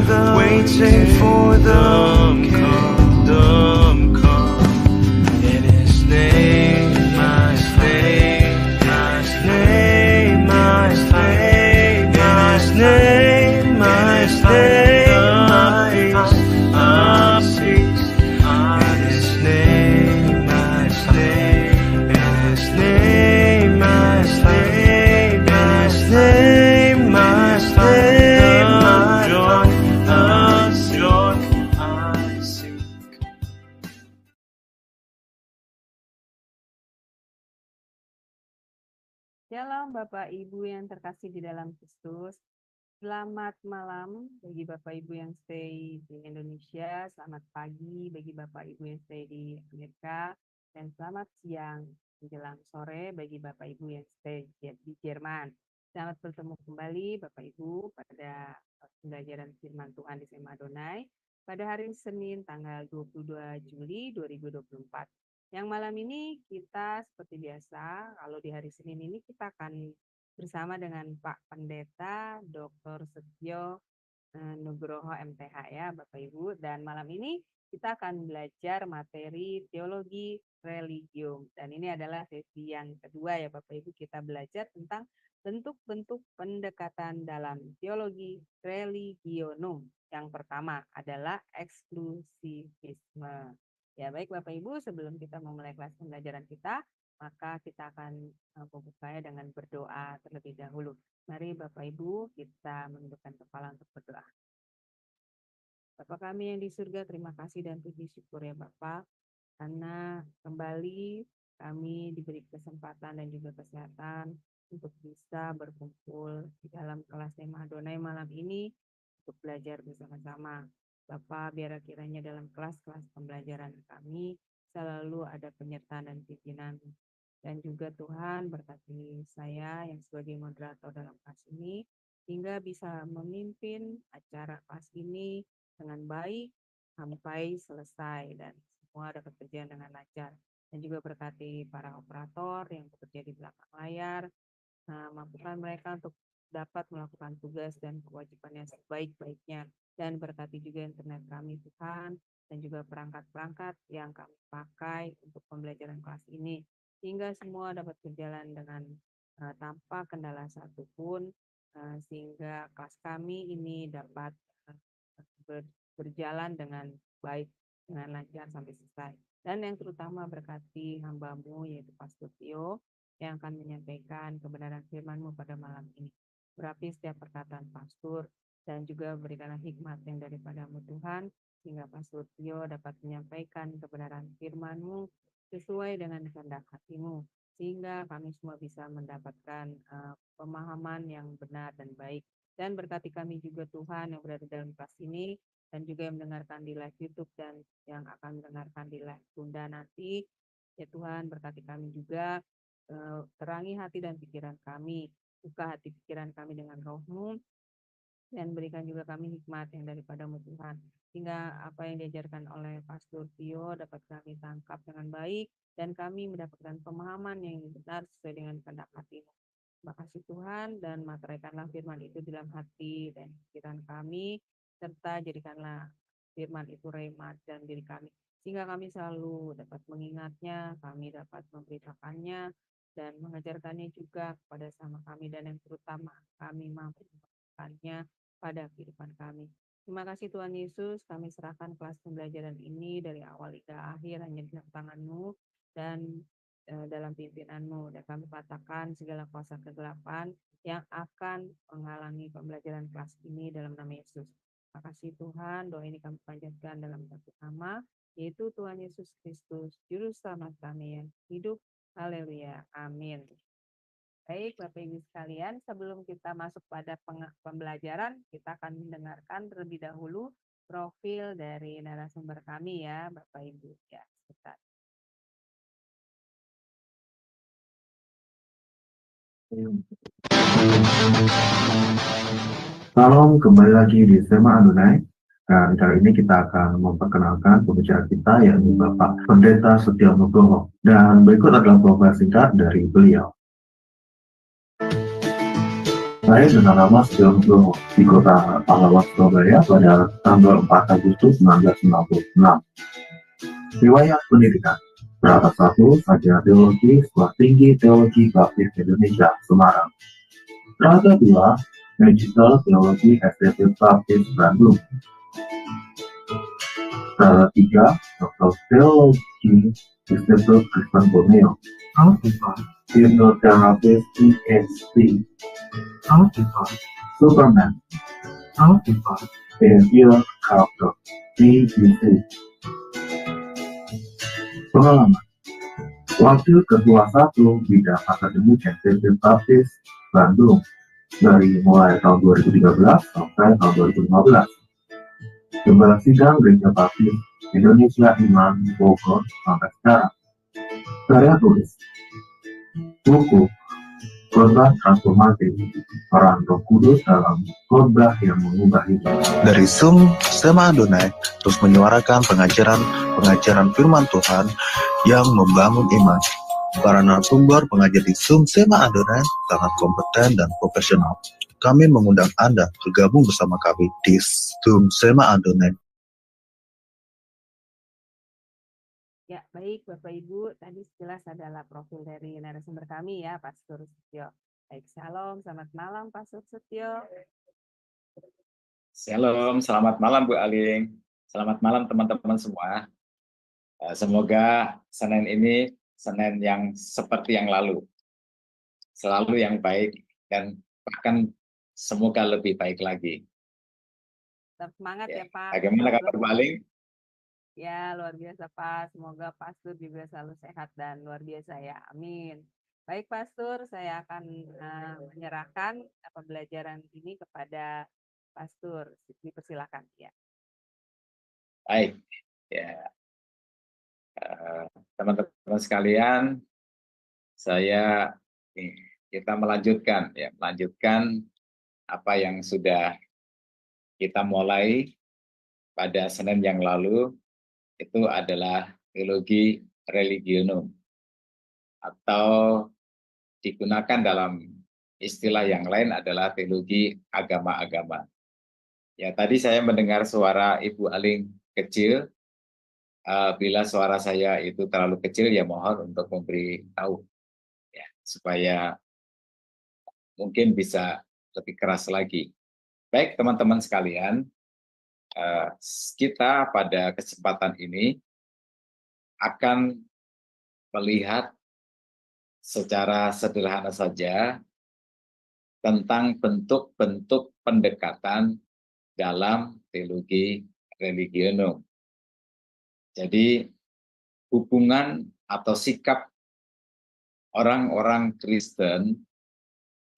waiting for the kingdom come. In His name, my name, my name, my name, my name, my name, my peace. In His name, my name, in His name, my name, my name, my name, my joy, I seek. Shalom Bapak Ibu yang terkasih di dalam Kristus. Selamat malam bagi Bapak Ibu yang stay di Indonesia, selamat pagi bagi Bapak Ibu yang stay di Amerika, dan selamat siang menjelang sore bagi Bapak Ibu yang stay di Jerman. Selamat bertemu kembali Bapak Ibu pada pembelajaran firman Tuhan di SMA Adonai pada hari Senin tanggal 22 Juli 2024. Yang malam ini kita seperti biasa, kalau di hari Senin ini kita akan bersama dengan Pak Pendeta Dr. Setio Nugroho MTH ya Bapak Ibu. Dan malam ini kita akan belajar materi teologi religium. Dan ini adalah sesi yang kedua ya Bapak Ibu, kita belajar tentang bentuk-bentuk pendekatan dalam teologi religionum. Yang pertama adalah eksklusivisme. Ya baik Bapak Ibu, sebelum kita memulai kelas pembelajaran kita, maka kita akan membukanya dengan berdoa terlebih dahulu. Mari Bapak Ibu kita menundukkan kepala untuk berdoa. Bapa kami yang di surga, terima kasih dan puji syukur ya Bapak, karena kembali kami diberi kesempatan dan juga kesehatan untuk bisa berkumpul di dalam kelas tema Adonai malam ini untuk belajar bersama-sama. Bapak, biar kiranya dalam kelas-kelas pembelajaran kami selalu ada penyertaan dan pimpinan. Dan juga Tuhan berkati saya yang sebagai moderator dalam kelas ini, hingga bisa memimpin acara kelas ini dengan baik sampai selesai dan semua dapat berjalan dengan lancar. Dan juga berkati para operator yang bekerja di belakang layar, mampukan mereka untuk dapat melakukan tugas dan kewajibannya sebaik-baiknya. Dan berkati juga internet kami Tuhan, dan juga perangkat-perangkat yang kami pakai untuk pembelajaran kelas ini, hingga semua dapat berjalan dengan tanpa kendala satupun, sehingga kelas kami ini dapat berjalan dengan baik, dengan lancar sampai selesai. Dan yang terutama berkati hamba-Mu yaitu Pastor Tio yang akan menyampaikan kebenaran firman-Mu pada malam ini. Berapi setiap perkataan Pastor, dan juga berikanlah hikmat yang daripada-Mu Tuhan, sehingga Pastor Tio dapat menyampaikan kebenaran firman-Mu sesuai dengan kehendak hati-Mu, sehingga kami semua bisa mendapatkan pemahaman yang benar dan baik. Dan berkati kami juga Tuhan yang berada dalam kelas ini, dan juga yang mendengarkan di live YouTube dan yang akan mendengarkan di live Bunda nanti. Ya Tuhan, berkati kami juga, terangi hati dan pikiran kami, buka hati pikiran kami dengan Roh-Mu, dan berikan juga kami hikmat yang daripada-Mu Tuhan, sehingga apa yang diajarkan oleh Pastor Tio dapat kami tangkap dengan baik, dan kami mendapatkan pemahaman yang benar sesuai dengan kehendak hati-Mu. Terima kasih Tuhan, dan materaikanlah firman itu dalam hati dan pikiran kami, serta jadikanlah firman itu rhema dalam diri kami, sehingga kami selalu dapat mengingatnya, kami dapat memberitakannya, dan mengajarkannya juga kepada sama kami, dan yang terutama kami mampu melakukannya pada kehidupan kami. Terima kasih Tuhan Yesus, kami serahkan kelas pembelajaran ini dari awal hingga akhir hanya di dalam tangan-Mu dan dalam pimpinan-Mu, dan kami katakan segala kuasa kegelapan yang akan menghalangi pembelajaran kelas ini dalam nama Yesus. Terima kasih Tuhan, doa ini kami panjatkan dalam satu nama, yaitu Tuhan Yesus Kristus, Juru Selamat kami yang hidup. Haleluya, amin. Baik Bapak Ibu sekalian, sebelum kita masuk pada pembelajaran, kita akan mendengarkan terlebih dahulu profil dari narasumber kami ya Bapak Ibu. Ya, sebentar. Salam, kembali lagi di SMA Adonai. Dan kali ini kita akan memperkenalkan pembicara kita, yakni Bapak Pendeta Setio Nugroho. Dan berikut adalah profil singkat dari beliau. Saya dengan nama Setio Nugroho di kota Pahlawan, Surabaya pada tanggal 4 Agustus 1996. Riwayat pendidikan. Strata 1, Sarjana Teologi, Sekolah Tinggi Teologi Baptis Indonesia, Semarang. Strata 2, Magister Teologi STT Baptis Bandung. Strata 3, Doktor Teologi Institut Kristen Borneo. Hipnoterapis PhD. Superman. Behavior Character BBC. Pengalaman. Wakil Ketua 1 Bidang Akademik STT Baptis Bandung dari mulai tahun 2013 sampai tahun 2015. Gembala Sidang Gereja Baptis Indonesia Iman Bogor sampai sekarang. Karya tulis. Buku Khotbah Transformatif, Peran Roh Kudus dalam khotbah yang mengubah hidup. Dari Zoom Sema Adonai terus menyuarakan pengajaran firman Tuhan yang membangun iman. Para narasumber pengajar di Zoom Sema Adonai sangat kompeten dan profesional. Kami mengundang Anda bergabung bersama kami di Zoom Sema Adonai. Ya, baik Bapak Ibu, tadi sekilas adalah profil dari narasumber kami ya, Pastor Setio. Baik, shalom, selamat malam Pastor Setio. Shalom, selamat malam Bu Aling. Selamat malam teman-teman semua. Semoga Senin ini Senin yang seperti yang lalu. Selalu yang baik dan bahkan semoga lebih baik lagi. Tetap semangat ya Pak. Bagaimana kabar Bu Aling? Ya, luar biasa Pak. Semoga Pastor juga selalu sehat dan luar biasa ya. Amin. Baik Pastor, saya akan menyerahkan pembelajaran ini kepada Pastor. Dipersilakan ya. Baik, ya teman-teman sekalian, kita melanjutkan apa yang sudah kita mulai pada Senin yang lalu. Itu adalah teologi religionum atau digunakan dalam istilah yang lain adalah teologi agama-agama. Ya, tadi saya mendengar suara Ibu Aling kecil. Bila suara saya itu terlalu kecil, ya mohon untuk memberi tahu, ya, supaya mungkin bisa lebih keras lagi. Baik teman-teman sekalian, kita pada kesempatan ini akan melihat secara sederhana saja tentang bentuk-bentuk pendekatan dalam teologi religionum. Jadi hubungan atau sikap orang-orang Kristen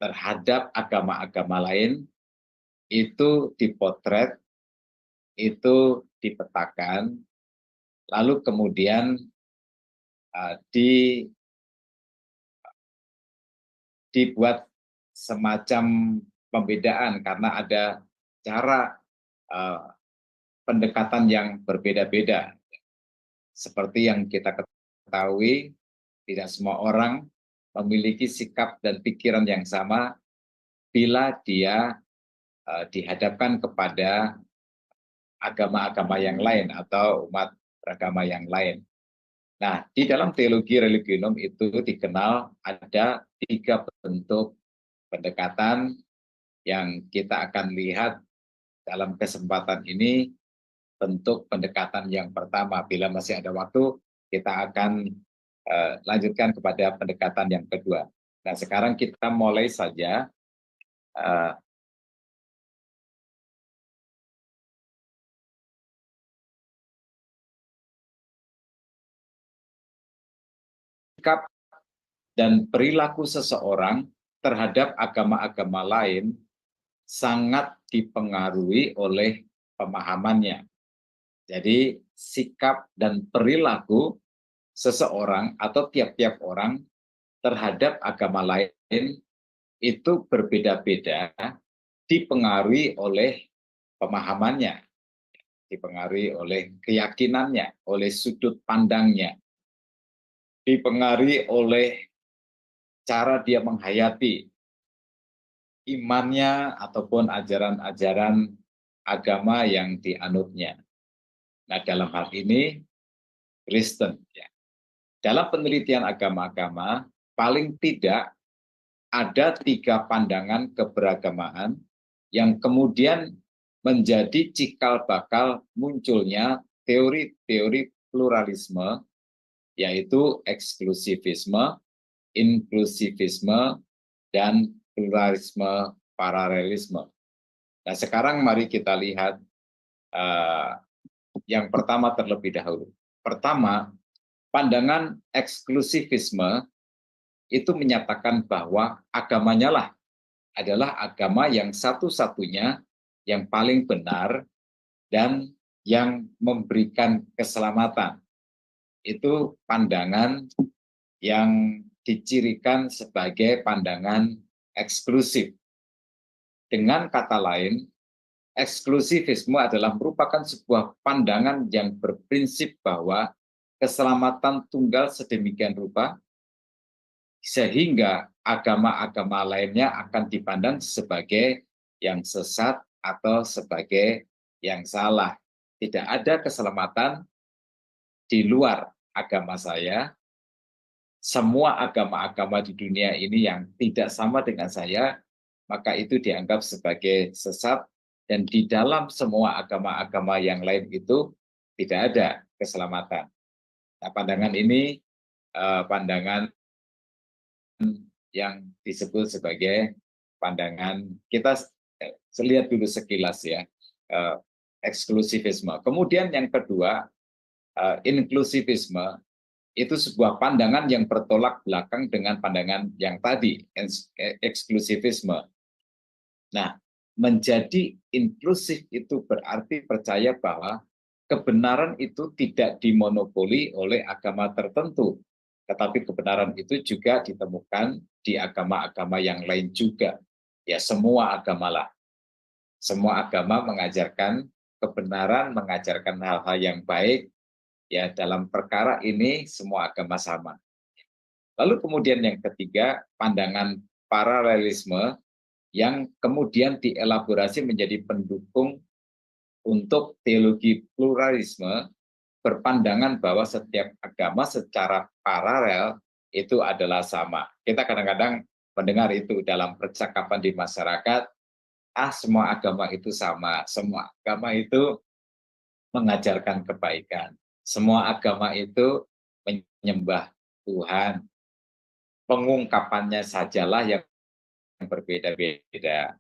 terhadap agama-agama lain itu dipotret, itu dipetakan, lalu kemudian dibuat semacam pembedaan karena ada cara pendekatan yang berbeda-beda. Seperti yang kita ketahui, tidak semua orang memiliki sikap dan pikiran yang sama bila dia dihadapkan kepada agama-agama yang lain atau umat beragama yang lain. Nah, di dalam teologi religionum itu dikenal ada 3 bentuk pendekatan yang kita akan lihat dalam kesempatan ini. Bentuk pendekatan yang pertama, bila masih ada waktu, kita akan lanjutkan kepada pendekatan yang kedua. Nah, sekarang kita mulai saja. Sikap dan perilaku seseorang terhadap agama-agama lain sangat dipengaruhi oleh pemahamannya. Jadi sikap dan perilaku seseorang atau tiap-tiap orang terhadap agama lain itu berbeda-beda, dipengaruhi oleh pemahamannya, dipengaruhi oleh keyakinannya, oleh sudut pandangnya, dipengaruhi oleh cara dia menghayati imannya ataupun ajaran-ajaran agama yang dianutnya. Nah, dalam hal ini Kristen. Ya. Dalam penelitian agama-agama, paling tidak ada 3 pandangan keberagamaan yang kemudian menjadi cikal bakal munculnya teori-teori pluralisme, yaitu eksklusivisme, inklusivisme, dan pluralisme paralelisme. Nah, sekarang mari kita lihat yang pertama terlebih dahulu. Pertama, pandangan eksklusivisme itu menyatakan bahwa agamanya lah adalah agama yang satu-satunya yang paling benar dan yang memberikan keselamatan. Itu pandangan yang dicirikan sebagai pandangan eksklusif. Dengan kata lain, eksklusivisme adalah merupakan sebuah pandangan yang berprinsip bahwa keselamatan tunggal sedemikian rupa sehingga agama-agama lainnya akan dipandang sebagai yang sesat atau sebagai yang salah. Tidak ada keselamatan di luar agama saya. Semua agama-agama di dunia ini yang tidak sama dengan saya, maka itu dianggap sebagai sesat, dan di dalam semua agama-agama yang lain itu tidak ada keselamatan. Nah, pandangan ini pandangan yang disebut sebagai pandangan, kita lihat dulu sekilas ya, eksklusivisme. Kemudian yang kedua, inklusivisme, itu sebuah pandangan yang bertolak belakang dengan pandangan yang tadi, eksklusivisme. Nah, menjadi inklusif itu berarti percaya bahwa kebenaran itu tidak dimonopoli oleh agama tertentu, tetapi kebenaran itu juga ditemukan di agama-agama yang lain juga. Ya, semua agama lah. Semua agama mengajarkan kebenaran, mengajarkan hal-hal yang baik. Ya, dalam perkara ini semua agama sama. Lalu kemudian yang ketiga, pandangan paralelisme yang kemudian dielaborasi menjadi pendukung untuk teologi pluralisme, berpandangan bahwa setiap agama secara paralel itu adalah sama. Kita kadang-kadang mendengar itu dalam percakapan di masyarakat, semua agama itu sama, semua agama itu mengajarkan kebaikan. Semua agama itu menyembah Tuhan. Pengungkapannya sajalah yang berbeda-beda.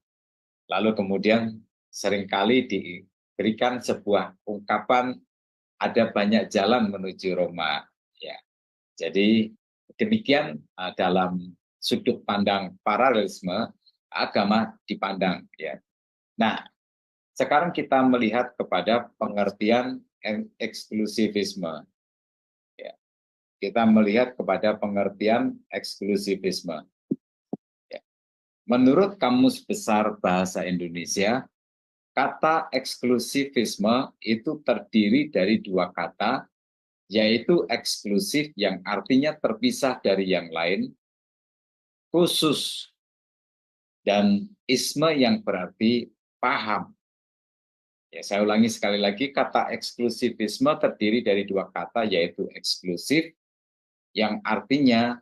Lalu kemudian seringkali diberikan sebuah ungkapan, ada banyak jalan menuju Roma. Ya. Jadi demikian dalam sudut pandang paralelisme, agama dipandang. Ya. Nah, sekarang kita melihat kepada pengertian eksklusivisme. Ya. Kita melihat kepada pengertian eksklusivisme. Ya. Menurut Kamus Besar Bahasa Indonesia, kata eksklusivisme itu terdiri dari 2 kata, yaitu eksklusif yang artinya terpisah dari yang lain, khusus, dan isme yang berarti paham. Ya, saya ulangi sekali lagi, kata eksklusivisme terdiri dari 2 kata, yaitu eksklusif, yang artinya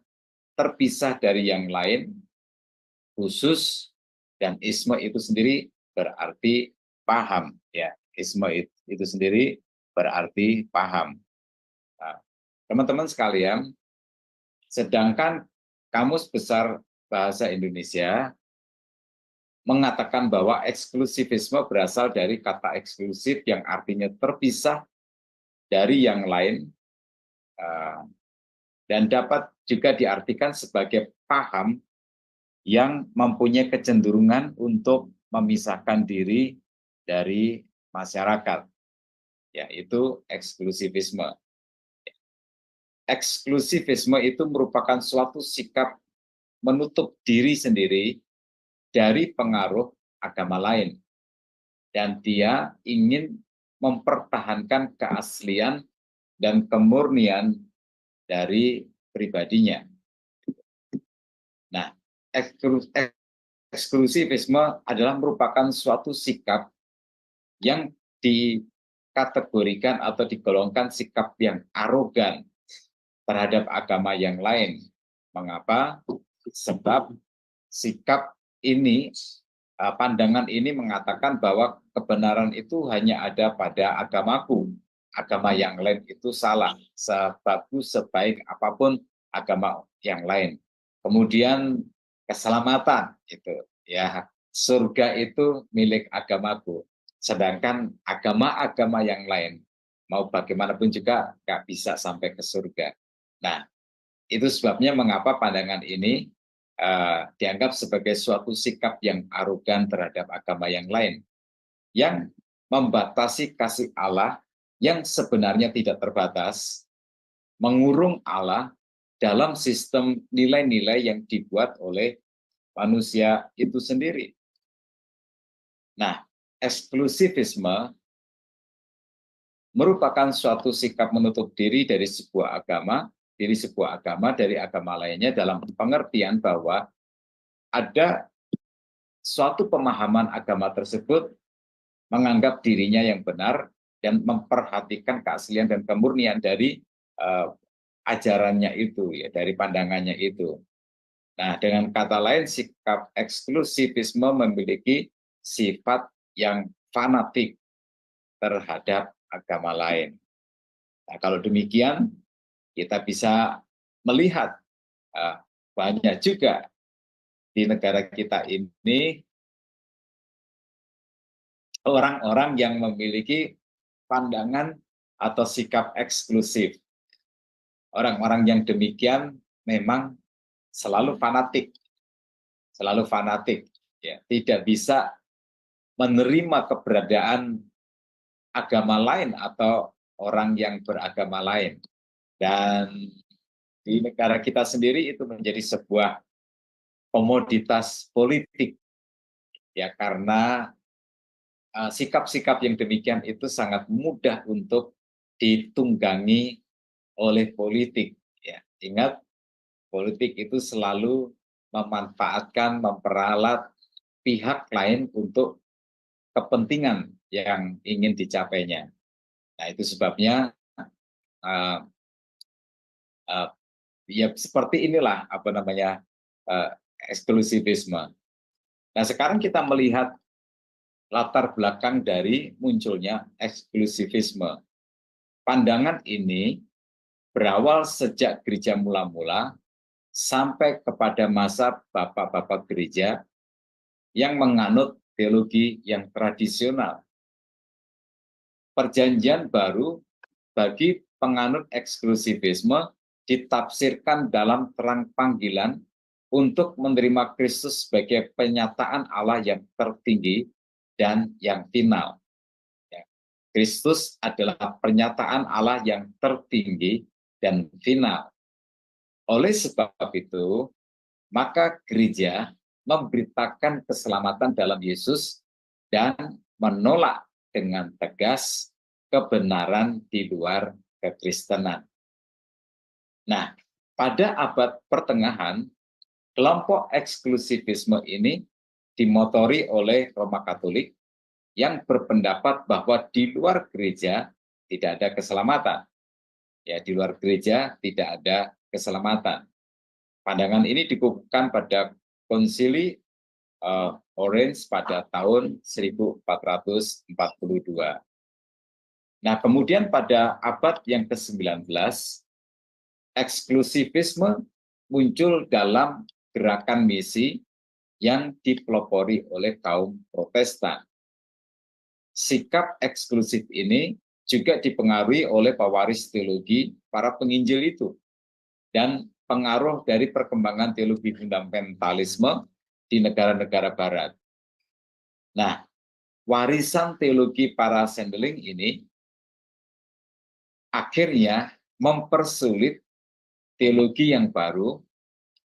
terpisah dari yang lain, khusus, dan isme itu sendiri berarti paham. Ya, isme itu sendiri berarti paham. Nah, teman-teman sekalian, sedangkan Kamus Besar Bahasa Indonesia mengatakan bahwa eksklusivisme berasal dari kata eksklusif yang artinya terpisah dari yang lain, dan dapat juga diartikan sebagai paham yang mempunyai kecenderungan untuk memisahkan diri dari masyarakat, yaitu eksklusivisme. Eksklusivisme itu merupakan suatu sikap menutup diri sendiri dari pengaruh agama lain, dan dia ingin mempertahankan keaslian dan kemurnian dari pribadinya. Nah, eksklusivisme adalah merupakan suatu sikap yang dikategorikan atau digolongkan sikap yang arogan terhadap agama yang lain. Mengapa? Sebab sikap ini, pandangan ini mengatakan bahwa kebenaran itu hanya ada pada agamaku. Agama yang lain itu salah, sebagus sebaik apapun agama yang lain. Kemudian keselamatan itu, ya, surga itu milik agamaku. Sedangkan agama-agama yang lain, mau bagaimanapun juga nggak bisa sampai ke surga. Nah, itu sebabnya mengapa pandangan ini dianggap sebagai suatu sikap yang arogan terhadap agama yang lain, yang membatasi kasih Allah yang sebenarnya tidak terbatas, mengurung Allah dalam sistem nilai-nilai yang dibuat oleh manusia itu sendiri. Nah, eksklusivisme merupakan suatu sikap menutup diri dari sebuah agama, dari agama lainnya, dalam pengertian bahwa ada suatu pemahaman agama tersebut menganggap dirinya yang benar dan memperhatikan keaslian dan kemurnian dari ajarannya itu, ya, dari pandangannya itu. Nah, dengan kata lain, sikap eksklusivisme memiliki sifat yang fanatik terhadap agama lain. Nah, kalau demikian, kita bisa melihat banyak juga di negara kita ini orang-orang yang memiliki pandangan atau sikap eksklusif. Orang-orang yang demikian memang selalu fanatik, ya, tidak bisa menerima keberadaan agama lain atau orang yang beragama lain. Dan di negara kita sendiri itu menjadi sebuah komoditas politik, ya, karena sikap-sikap yang demikian itu sangat mudah untuk ditunggangi oleh politik. Ya, ingat, politik itu selalu memanfaatkan, memperalat pihak lain untuk kepentingan yang ingin dicapainya. Nah, itu sebabnya ya seperti inilah eksklusivisme. Nah, sekarang kita melihat latar belakang dari munculnya eksklusivisme. Pandangan ini berawal sejak gereja mula-mula sampai kepada masa bapak-bapak gereja yang menganut teologi yang tradisional. Perjanjian baru bagi penganut eksklusivisme ditafsirkan dalam terang panggilan untuk menerima Kristus sebagai penyataan Allah yang tertinggi dan yang final. Kristus adalah pernyataan Allah yang tertinggi dan final. Oleh sebab itu, maka gereja memberitakan keselamatan dalam Yesus dan menolak dengan tegas kebenaran di luar kekristenan. Nah, pada abad pertengahan, kelompok eksklusivisme ini dimotori oleh Roma Katolik yang berpendapat bahwa di luar gereja tidak ada keselamatan. Ya, di luar gereja tidak ada keselamatan. Pandangan ini dikukuhkan pada Konsili Orange pada tahun 1442. Nah, kemudian pada abad yang ke-19, eksklusivisme muncul dalam gerakan misi yang dipelopori oleh kaum Protestan. Sikap eksklusif ini juga dipengaruhi oleh pewaris teologi para penginjil itu dan pengaruh dari perkembangan teologi fundamentalisme di negara-negara barat. Nah, warisan teologi para Sendeling ini akhirnya mempersulit teologi yang baru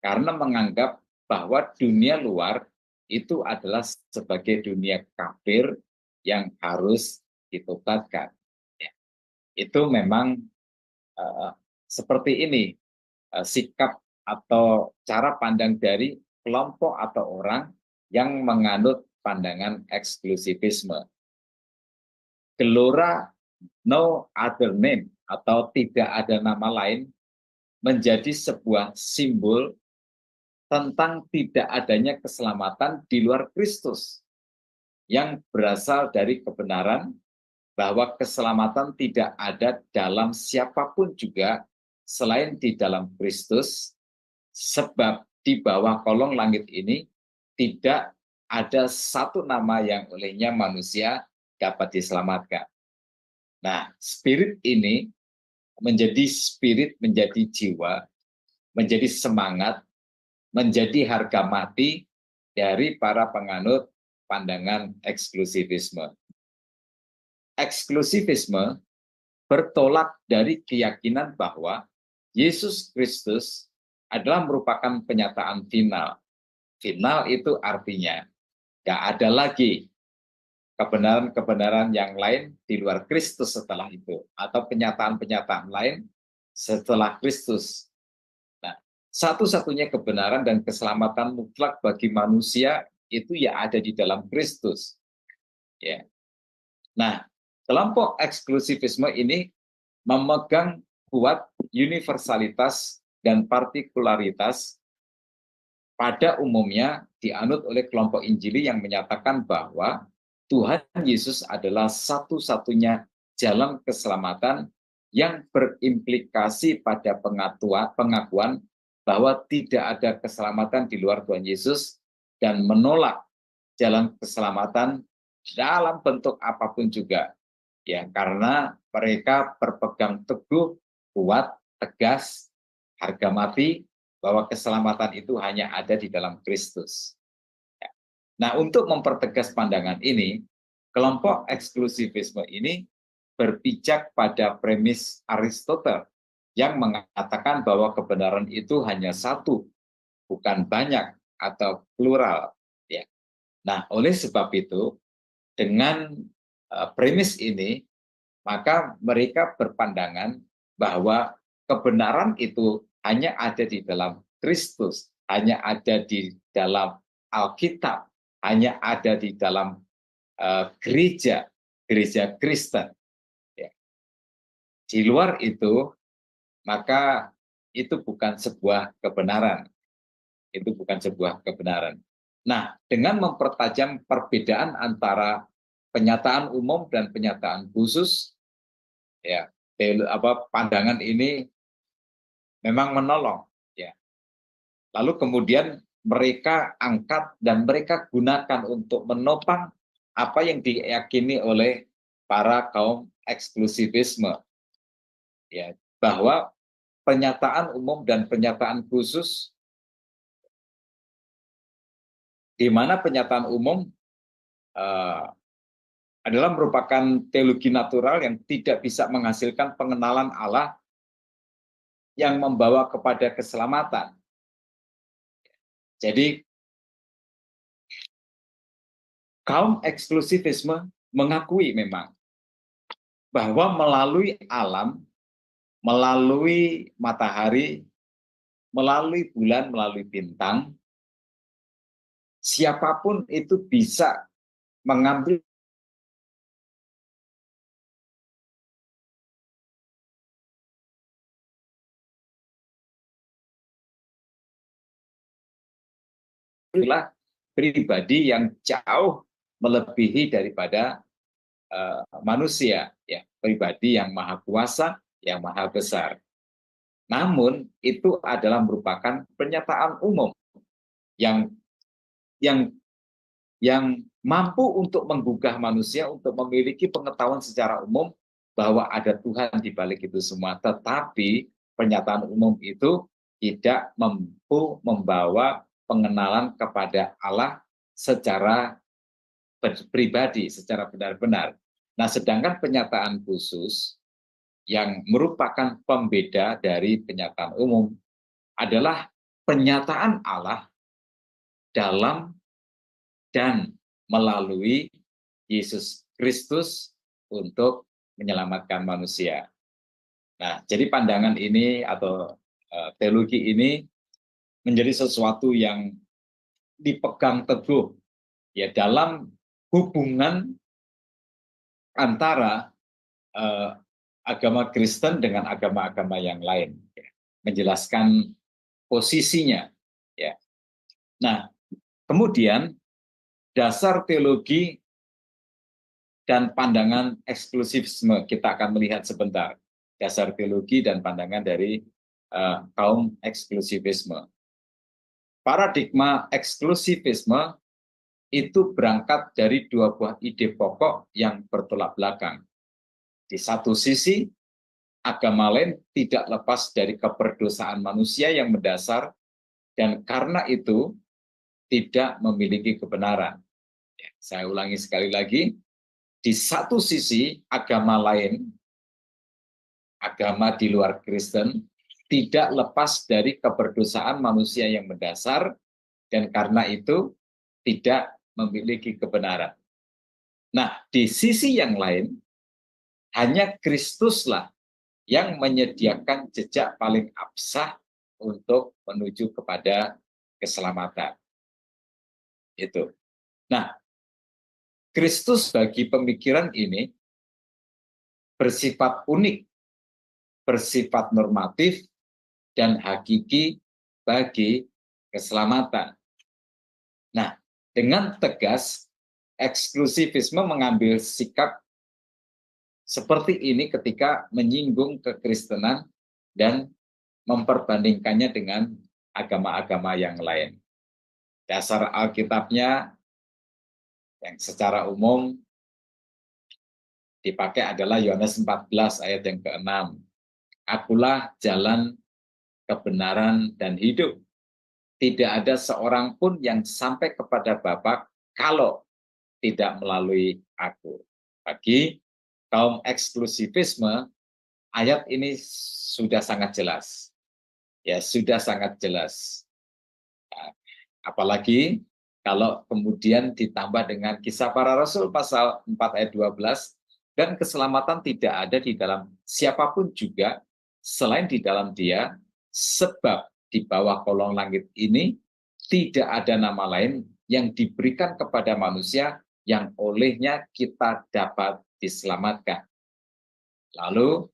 karena menganggap bahwa dunia luar itu adalah sebagai dunia kafir yang harus ditobatkan. Ya. Itu memang seperti ini sikap atau cara pandang dari kelompok atau orang yang menganut pandangan eksklusivisme. Gelora no other name atau tidak ada nama lain menjadi sebuah simbol tentang tidak adanya keselamatan di luar Kristus yang berasal dari kebenaran bahwa keselamatan tidak ada dalam siapapun juga selain di dalam Kristus, sebab di bawah kolong langit ini tidak ada satu nama yang olehnya manusia dapat diselamatkan. Nah, spirit ini menjadi spirit, menjadi jiwa, menjadi semangat, menjadi harga mati dari para penganut pandangan eksklusivisme. Eksklusivisme bertolak dari keyakinan bahwa Yesus Kristus adalah merupakan penyataan final. Final itu artinya nggak ada lagi kebenaran-kebenaran yang lain di luar Kristus setelah itu, atau penyataan-penyataan lain setelah Kristus. Satu-satunya kebenaran dan keselamatan mutlak bagi manusia itu ya ada di dalam Kristus. Ya. Nah, kelompok eksklusivisme ini memegang kuat universalitas dan partikularitas pada umumnya dianut oleh kelompok Injili yang menyatakan bahwa Tuhan Yesus adalah satu-satunya jalan keselamatan yang berimplikasi pada pengakuan bahwa tidak ada keselamatan di luar Tuhan Yesus dan menolak jalan keselamatan dalam bentuk apapun juga. Ya, karena mereka berpegang teguh, kuat, tegas, harga mati bahwa keselamatan itu hanya ada di dalam Kristus. Ya. Nah, untuk mempertegas pandangan ini, kelompok eksklusivisme ini berpijak pada premis Aristoteles yang mengatakan bahwa kebenaran itu hanya satu, bukan banyak atau plural. Ya. Nah, oleh sebab itu, dengan premis ini, maka mereka berpandangan bahwa kebenaran itu hanya ada di dalam Kristus, hanya ada di dalam Alkitab, hanya ada di dalam gereja Kristen. Ya. Di luar itu, maka itu bukan sebuah kebenaran. Itu bukan sebuah kebenaran. Nah, dengan mempertajam perbedaan antara penyataan umum dan penyataan khusus, ya, pandangan ini memang menolong. Ya. Lalu kemudian mereka angkat dan mereka gunakan untuk menopang apa yang diyakini oleh para kaum eksklusivisme. Ya, bahwa penyataan umum dan penyataan khusus, di mana penyataan umum adalah merupakan teologi natural yang tidak bisa menghasilkan pengenalan Allah yang membawa kepada keselamatan. Jadi, kaum eksklusivisme mengakui memang bahwa melalui alam, melalui matahari, melalui bulan, melalui bintang, siapapun itu bisa mengambil pribadi yang jauh melebihi daripada manusia, ya, pribadi yang maha kuasa, yang maha besar. Namun itu adalah merupakan pernyataan umum yang mampu untuk menggugah manusia untuk memiliki pengetahuan secara umum bahwa ada Tuhan di balik itu semua. Tetapi pernyataan umum itu tidak mampu membawa pengenalan kepada Allah secara pribadi, secara benar-benar. Nah, sedangkan pernyataan khusus yang merupakan pembeda dari pernyataan umum adalah pernyataan Allah dalam dan melalui Yesus Kristus untuk menyelamatkan manusia. Nah, jadi pandangan ini atau teologi ini menjadi sesuatu yang dipegang teguh ya dalam hubungan antara agama Kristen dengan agama-agama yang lain, ya. Menjelaskan posisinya, ya. Nah, kemudian dasar teologi dan pandangan eksklusivisme kita akan melihat sebentar. Dasar teologi dan pandangan dari kaum eksklusivisme. Paradigma eksklusivisme itu berangkat dari dua buah ide pokok yang bertolak belakang. Di satu sisi, agama lain tidak lepas dari keberdosaan manusia yang mendasar dan karena itu tidak memiliki kebenaran. Ya, saya ulangi sekali lagi, di satu sisi agama lain, agama di luar Kristen, tidak lepas dari keberdosaan manusia yang mendasar dan karena itu tidak memiliki kebenaran. Nah, di sisi yang lain, hanya Kristuslah yang menyediakan jejak paling absah untuk menuju kepada keselamatan. Itu. Nah, Kristus bagi pemikiran ini bersifat unik, bersifat normatif, dan hakiki bagi keselamatan. Nah, dengan tegas, eksklusivisme mengambil sikap seperti ini ketika menyinggung kekristenan dan memperbandingkannya dengan agama-agama yang lain. Dasar Alkitabnya yang secara umum dipakai adalah Yohanes 14 ayat yang ke-6. Akulah jalan, kebenaran, dan hidup. Tidak ada seorang pun yang sampai kepada Bapa kalau tidak melalui aku. Bagi kaum eksklusivisme, ayat ini sudah sangat jelas. Ya, sudah sangat jelas. Nah, apalagi kalau kemudian ditambah dengan Kisah Para Rasul pasal 4 ayat 12, dan keselamatan tidak ada di dalam siapapun juga selain di dalam Dia, sebab di bawah kolong langit ini tidak ada nama lain yang diberikan kepada manusia yang olehnya kita dapat diselamatkan. Lalu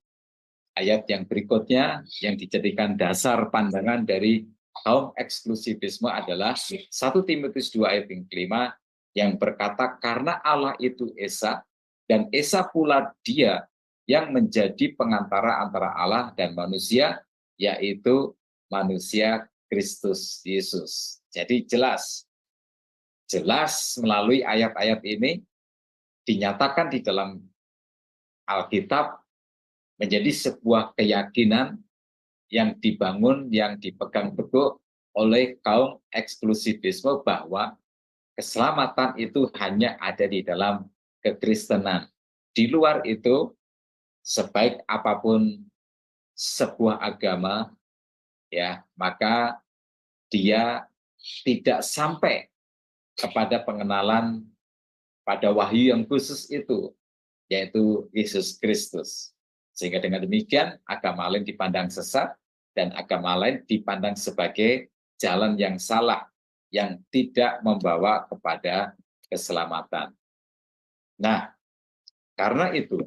ayat yang berikutnya yang dijadikan dasar pandangan dari kaum eksklusivisme adalah 1 Timotius 2 ayat yang kelima yang berkata karena Allah itu Esa dan Esa pula Dia yang menjadi pengantara antara Allah dan manusia, yaitu manusia Kristus Yesus. Jadi jelas melalui ayat-ayat ini dinyatakan di dalam Alkitab menjadi sebuah keyakinan yang dibangun, yang dipegang teguh oleh kaum eksklusivisme bahwa keselamatan itu hanya ada di dalam kekristenan. Di luar itu, sebaik apapun sebuah agama, ya, maka dia tidak sampai kepada pengenalan pada wahyu yang khusus itu, yaitu Yesus Kristus. Sehingga dengan demikian, agama lain dipandang sesat, dan agama lain dipandang sebagai jalan yang salah, yang tidak membawa kepada keselamatan. Nah, karena itu,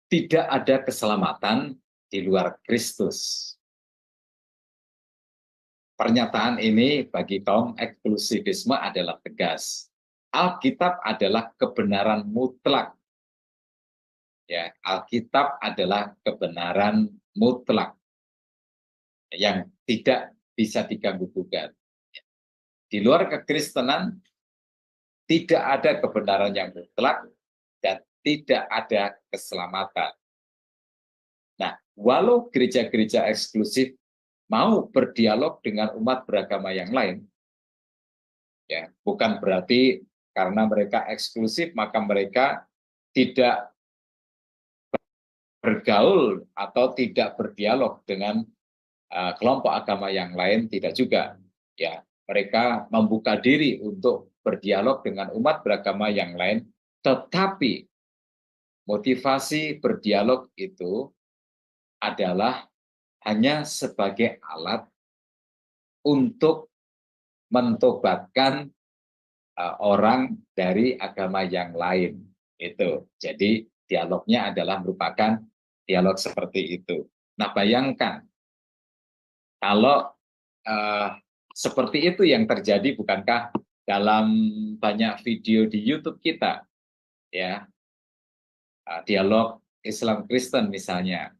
tidak ada keselamatan di luar Kristus. Pernyataan ini bagi kaum eksklusivisme adalah tegas. Alkitab adalah kebenaran mutlak. Ya, Alkitab adalah kebenaran mutlak yang tidak bisa diganggu-gugat. Di luar kekristenan tidak ada kebenaran yang mutlak dan tidak ada keselamatan. Nah, walau gereja-gereja eksklusif mau berdialog dengan umat beragama yang lain, ya, bukan berarti karena mereka eksklusif maka mereka tidak bergaul atau tidak berdialog dengan kelompok agama yang lain, tidak juga. Ya, mereka membuka diri untuk berdialog dengan umat beragama yang lain, tetapi motivasi berdialog itu adalah hanya sebagai alat untuk mentobatkan orang dari agama yang lain. Itu. Jadi dialognya adalah merupakan dialog seperti itu. Nah, bayangkan kalau seperti itu yang terjadi, bukankah dalam banyak video di YouTube kita, ya, dialog Islam Kristen misalnya,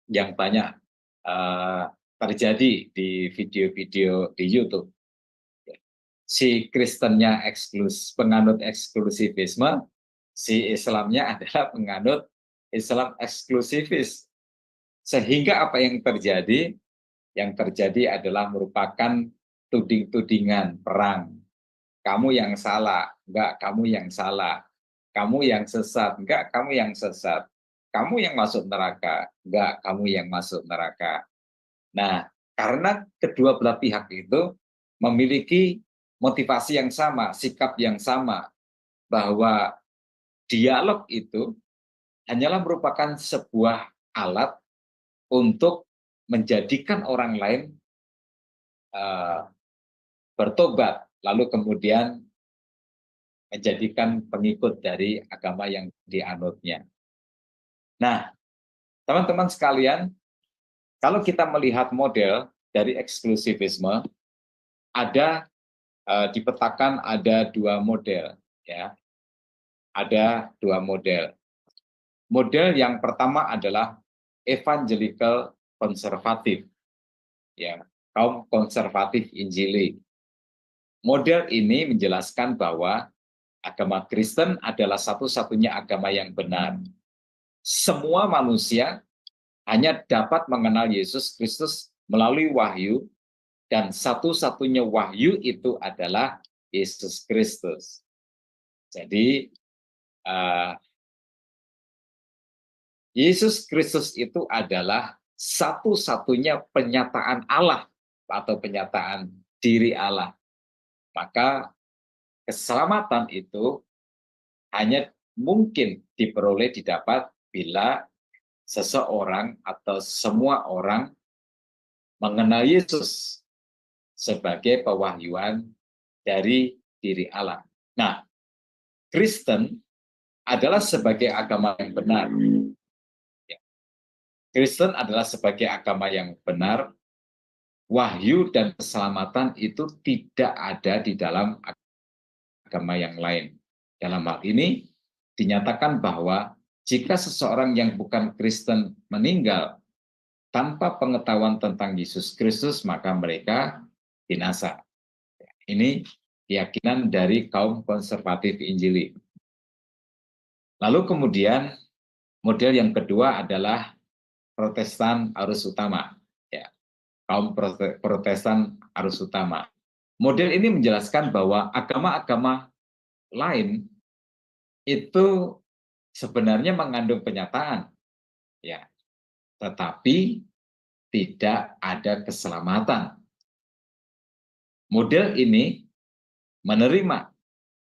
yang banyak terjadi di video-video di YouTube. Si Kristennya penganut eksklusivisme, si Islamnya adalah penganut Islam eksklusivis. Sehingga apa yang terjadi? Yang terjadi adalah merupakan tuding-tudingan perang. Kamu yang salah, enggak, kamu yang salah. Kamu yang sesat, enggak, kamu yang sesat. Kamu yang masuk neraka, enggak, kamu yang masuk neraka. Nah, karena kedua belah pihak itu memiliki motivasi yang sama, sikap yang sama, bahwa dialog itu hanyalah merupakan sebuah alat untuk menjadikan orang lain bertobat, lalu kemudian menjadikan pengikut dari agama yang dianutnya. Nah, teman-teman sekalian, kalau kita melihat model dari eksklusivisme, ada dipetakan ada dua model, ya. Ada dua model. Model yang pertama adalah evangelical konservatif, ya, kaum konservatif Injili. Model ini menjelaskan bahwa agama Kristen adalah satu-satunya agama yang benar. Semua manusia hanya dapat mengenal Yesus Kristus melalui wahyu, dan satu-satunya wahyu itu adalah Yesus Kristus. Jadi Yesus Kristus itu adalah satu-satunya penyataan Allah atau penyataan diri Allah. Maka keselamatan itu hanya mungkin didapat bila seseorang atau semua orang mengenal Yesus sebagai pewahyuan dari diri Allah. Nah, Kristen adalah sebagai agama yang benar. Kristen adalah sebagai agama yang benar. Wahyu dan keselamatan itu tidak ada di dalam agama yang lain. Dalam hal ini dinyatakan bahwa jika seseorang yang bukan Kristen meninggal tanpa pengetahuan tentang Yesus Kristus, maka mereka binasa. Ini keyakinan dari kaum konservatif Injili. Lalu kemudian model yang kedua adalah Protestan arus utama, ya, kaum Protestan arus utama. Model ini menjelaskan bahwa agama-agama lain itu sebenarnya mengandung penyataan, ya, tetapi tidak ada keselamatan. Model ini menerima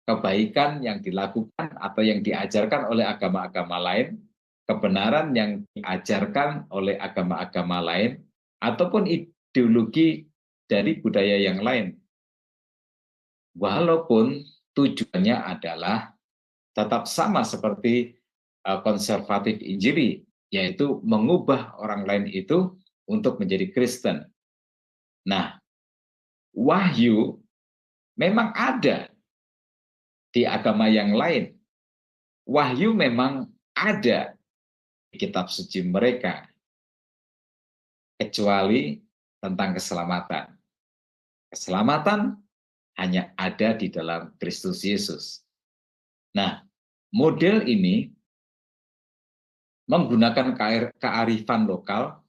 kebaikan yang dilakukan atau yang diajarkan oleh agama-agama lain, kebenaran yang diajarkan oleh agama-agama lain, ataupun ideologi dari budaya yang lain. Walaupun tujuannya adalah tetap sama seperti konservatif Injili, yaitu mengubah orang lain itu untuk menjadi Kristen. Nah, wahyu memang ada di agama yang lain. Wahyu memang ada di kitab suci mereka, kecuali tentang keselamatan. Keselamatan hanya ada di dalam Kristus Yesus. Nah, model ini menggunakan kearifan lokal,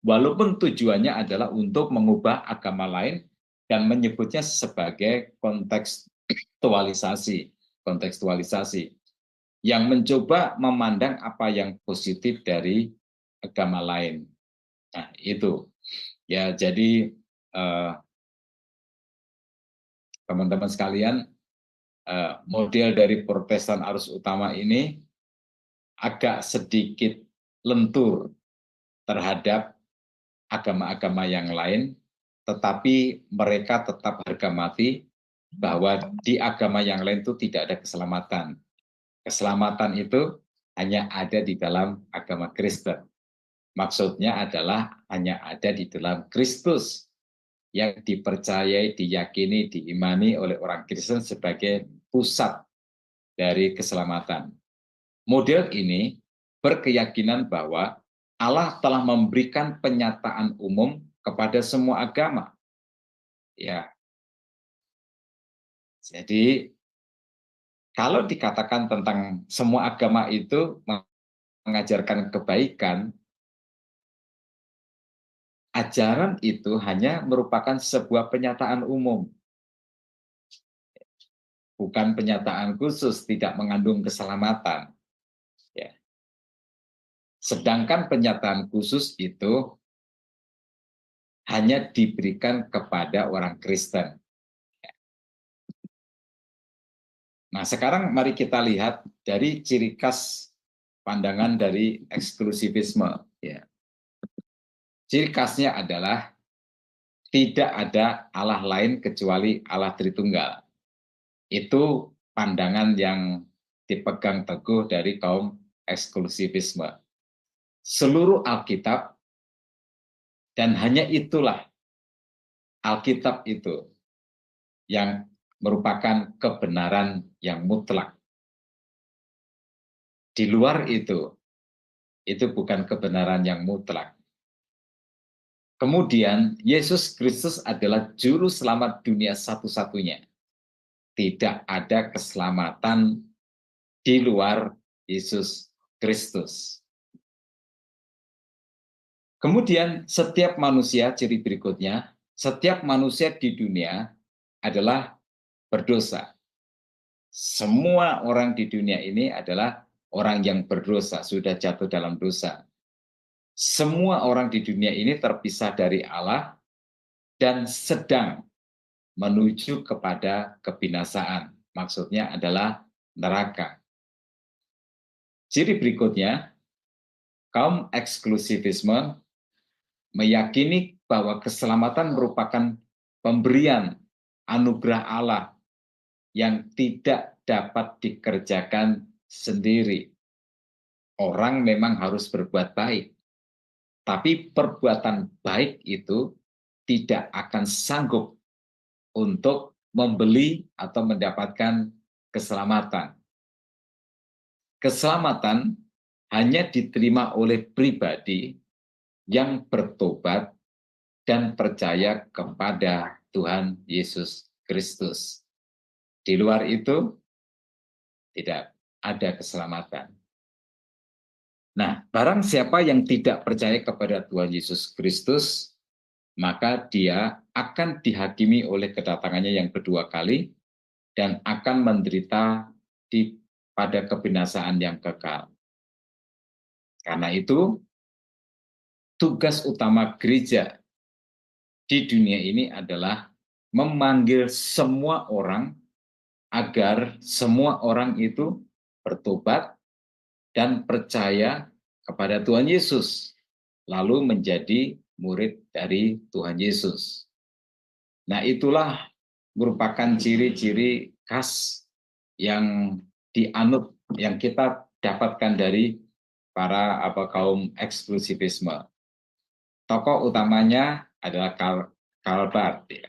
walaupun tujuannya adalah untuk mengubah agama lain dan menyebutnya sebagai kontekstualisasi yang mencoba memandang apa yang positif dari agama lain. Nah, itu ya. Jadi teman-teman sekalian, model dari Protestan arus utama ini agak sedikit lentur terhadap agama-agama yang lain, tetapi mereka tetap harga mati bahwa di agama yang lain itu tidak ada keselamatan. Keselamatan itu hanya ada di dalam agama Kristen. Maksudnya adalah hanya ada di dalam Kristus yang dipercayai, diyakini, diimani oleh orang Kristen sebagai pusat dari keselamatan. Model ini berkeyakinan bahwa Allah telah memberikan penyataan umum kepada semua agama. Ya. Jadi kalau dikatakan tentang semua agama itu mengajarkan kebaikan, ajaran itu hanya merupakan sebuah penyataan umum. Bukan penyataan khusus, tidak mengandung keselamatan. Ya. Sedangkan penyataan khusus itu hanya diberikan kepada orang Kristen. Nah, sekarang mari kita lihat dari ciri khas pandangan dari eksklusivisme. Ya. Ciri khasnya adalah tidak ada Allah lain kecuali Allah Tritunggal. Itu pandangan yang dipegang teguh dari kaum eksklusivisme. Seluruh Alkitab, dan hanya itulah Alkitab itu yang merupakan kebenaran yang mutlak. Di luar itu bukan kebenaran yang mutlak. Kemudian, Yesus Kristus adalah juru selamat dunia satu-satunya. Tidak ada keselamatan di luar Yesus Kristus. Kemudian, setiap manusia, ciri berikutnya, setiap manusia di dunia adalah berdosa. Semua orang di dunia ini adalah orang yang berdosa, sudah jatuh dalam dosa. Semua orang di dunia ini terpisah dari Allah dan sedang menuju kepada kebinasaan. Maksudnya adalah neraka. Ciri berikutnya, kaum eksklusivisme meyakini bahwa keselamatan merupakan pemberian anugerah Allah yang tidak dapat dikerjakan sendiri. Orang memang harus berbuat baik, tapi perbuatan baik itu tidak akan sanggup untuk membeli atau mendapatkan keselamatan. Keselamatan hanya diterima oleh pribadi yang bertobat dan percaya kepada Tuhan Yesus Kristus. Di luar itu tidak ada keselamatan. Nah, barang siapa yang tidak percaya kepada Tuhan Yesus Kristus, maka dia akan dihakimi oleh kedatangannya yang kedua kali dan akan menderita pada kebinasaan yang kekal. Karena itu, tugas utama gereja di dunia ini adalah memanggil semua orang agar semua orang itu bertobat dan percaya kepada Tuhan Yesus, lalu menjadi murid dari Tuhan Yesus. Nah, itulah merupakan ciri-ciri khas yang dianut, yang kita dapatkan dari para kaum eksklusivisme. Tokoh utamanya adalah Karl Barth. Ya.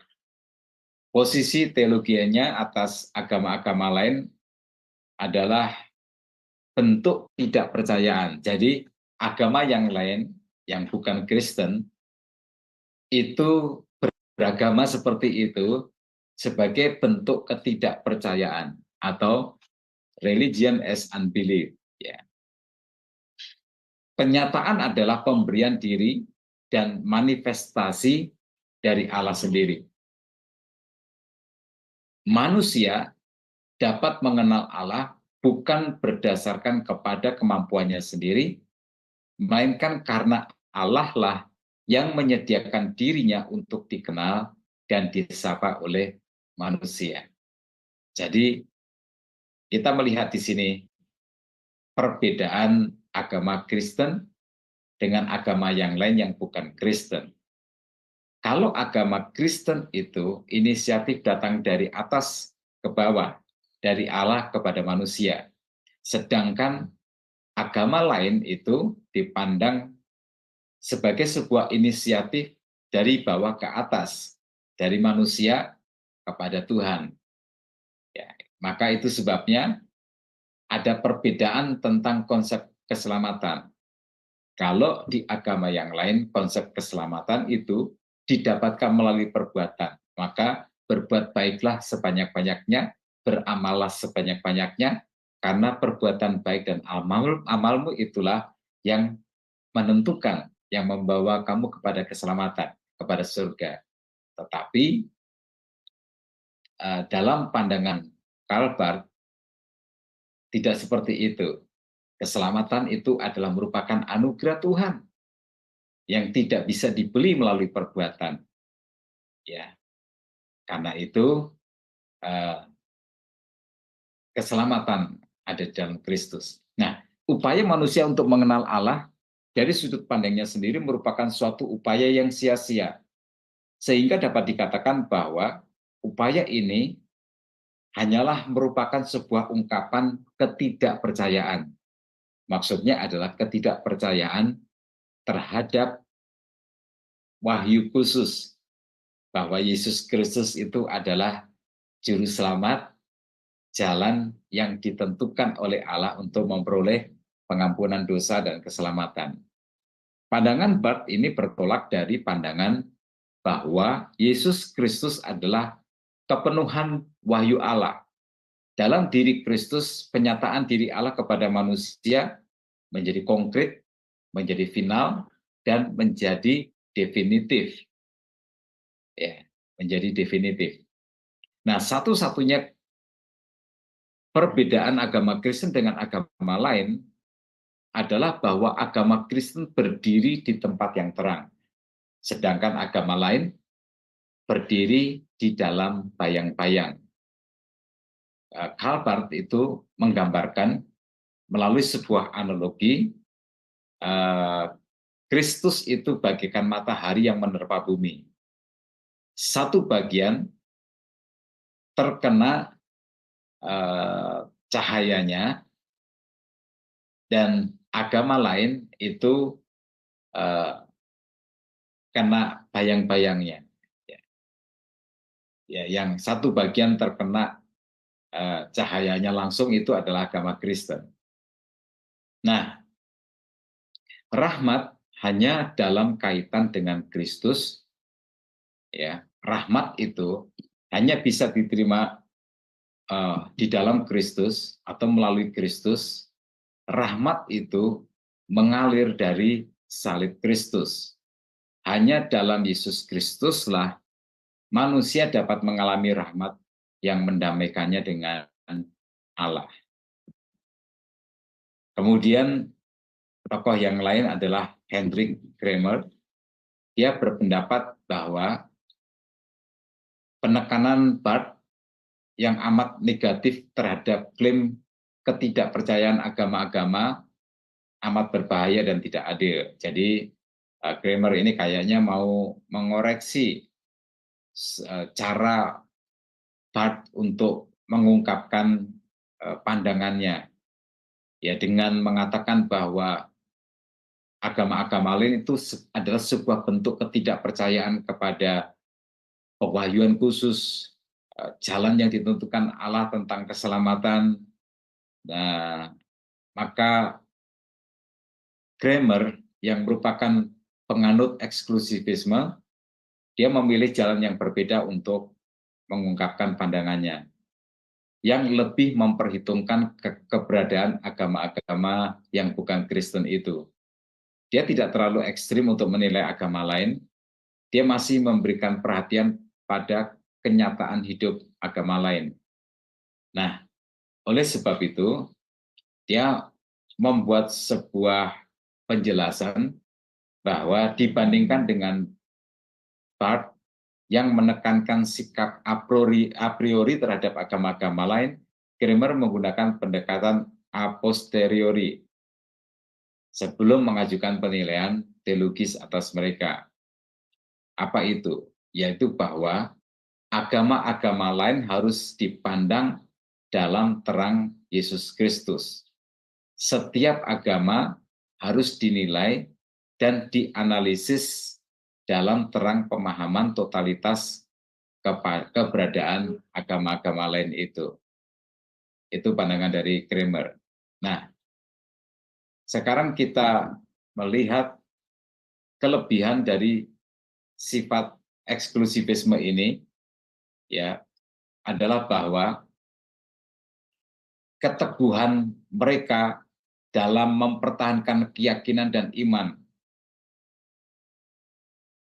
Posisi teologianya atas agama-agama lain adalah bentuk tidak percayaan. Jadi agama yang lain yang bukan Kristen itu beragama seperti itu sebagai bentuk ketidakpercayaan atau religion as unbelief. Ya. Penyataan adalah pemberian diri dan manifestasi dari Allah sendiri. Manusia dapat mengenal Allah bukan berdasarkan kepada kemampuannya sendiri, melainkan karena Allah lah yang menyediakan dirinya untuk dikenal dan disapa oleh manusia. Jadi, kita melihat di sini perbedaan agama Kristen dengan agama yang lain yang bukan Kristen. Kalau agama Kristen itu inisiatif datang dari atas ke bawah, dari Allah kepada manusia. Sedangkan agama lain itu dipandang sebagai sebuah inisiatif dari bawah ke atas, dari manusia kepada Tuhan. Ya, maka itu sebabnya ada perbedaan tentang konsep keselamatan. Kalau di agama yang lain, konsep keselamatan itu didapatkan melalui perbuatan. Maka berbuat baiklah sebanyak-banyaknya, beramallah sebanyak-banyaknya, karena perbuatan baik dan amalmu itulah yang menentukan, yang membawa kamu kepada keselamatan, kepada surga. Tetapi dalam pandangan Karl Barth, tidak seperti itu. Keselamatan itu adalah merupakan anugerah Tuhan yang tidak bisa dibeli melalui perbuatan. Ya, karena itu keselamatan ada di dalam Kristus. Nah, upaya manusia untuk mengenal Allah dari sudut pandangnya sendiri merupakan suatu upaya yang sia-sia. Sehingga dapat dikatakan bahwa upaya ini hanyalah merupakan sebuah ungkapan ketidakpercayaan. Maksudnya adalah ketidakpercayaan terhadap wahyu khusus bahwa Yesus Kristus itu adalah juru selamat, jalan yang ditentukan oleh Allah untuk memperoleh pengampunan dosa dan keselamatan. Pandangan Barth ini bertolak dari pandangan bahwa Yesus Kristus adalah kepenuhan wahyu Allah. Dalam diri Kristus, penyataan diri Allah kepada manusia menjadi konkret, menjadi final, dan menjadi definitif. Ya, menjadi definitif. Nah, satu-satunya perbedaan agama Kristen dengan agama lain adalah bahwa agama Kristen berdiri di tempat yang terang, sedangkan agama lain berdiri di dalam bayang-bayang. Karl Barth itu menggambarkan melalui sebuah analogi, Kristus itu bagaikan matahari yang menerpa bumi. Satu bagian terkena cahayanya, dan agama lain itu kena bayang-bayangnya. Ya, yang satu bagian terkena cahayanya langsung itu adalah agama Kristen. Nah, rahmat hanya dalam kaitan dengan Kristus. Ya, rahmat itu hanya bisa diterima di dalam Kristus atau melalui Kristus. Rahmat itu mengalir dari salib Kristus. Hanya dalam Yesus Kristuslah manusia dapat mengalami rahmat yang mendamaikannya dengan Allah. Kemudian tokoh yang lain adalah Hendrik Kramer. Dia berpendapat bahwa penekanan Barth yang amat negatif terhadap klaim ketidakpercayaan agama-agama amat berbahaya dan tidak adil. Jadi Kramer ini kayaknya mau mengoreksi cara Barth untuk mengungkapkan pandangannya, ya, dengan mengatakan bahwa agama-agama lain itu adalah sebuah bentuk ketidakpercayaan kepada pewahyuan khusus, jalan yang ditentukan Allah tentang keselamatan. Nah, maka Kramer yang merupakan penganut eksklusivisme, dia memilih jalan yang berbeda untuk mengungkapkan pandangannya, yang lebih memperhitungkan keberadaan agama-agama yang bukan Kristen itu. Dia tidak terlalu ekstrim untuk menilai agama lain, dia masih memberikan perhatian pada kenyataan hidup agama lain. Nah, oleh sebab itu, dia membuat sebuah penjelasan bahwa dibandingkan dengan Barth yang menekankan sikap a priori terhadap agama-agama lain, Kramer menggunakan pendekatan a posteriori. sebelum mengajukan penilaian teologis atas mereka. Apa itu? Yaitu bahwa agama-agama lain harus dipandang dalam terang Yesus Kristus. Setiap agama harus dinilai dan dianalisis dalam terang pemahaman totalitas keberadaan agama-agama lain itu. Itu pandangan dari Kramer. Nah, sekarang kita melihat kelebihan dari sifat eksklusivisme ini, ya, adalah bahwa keteguhan mereka dalam mempertahankan keyakinan dan iman,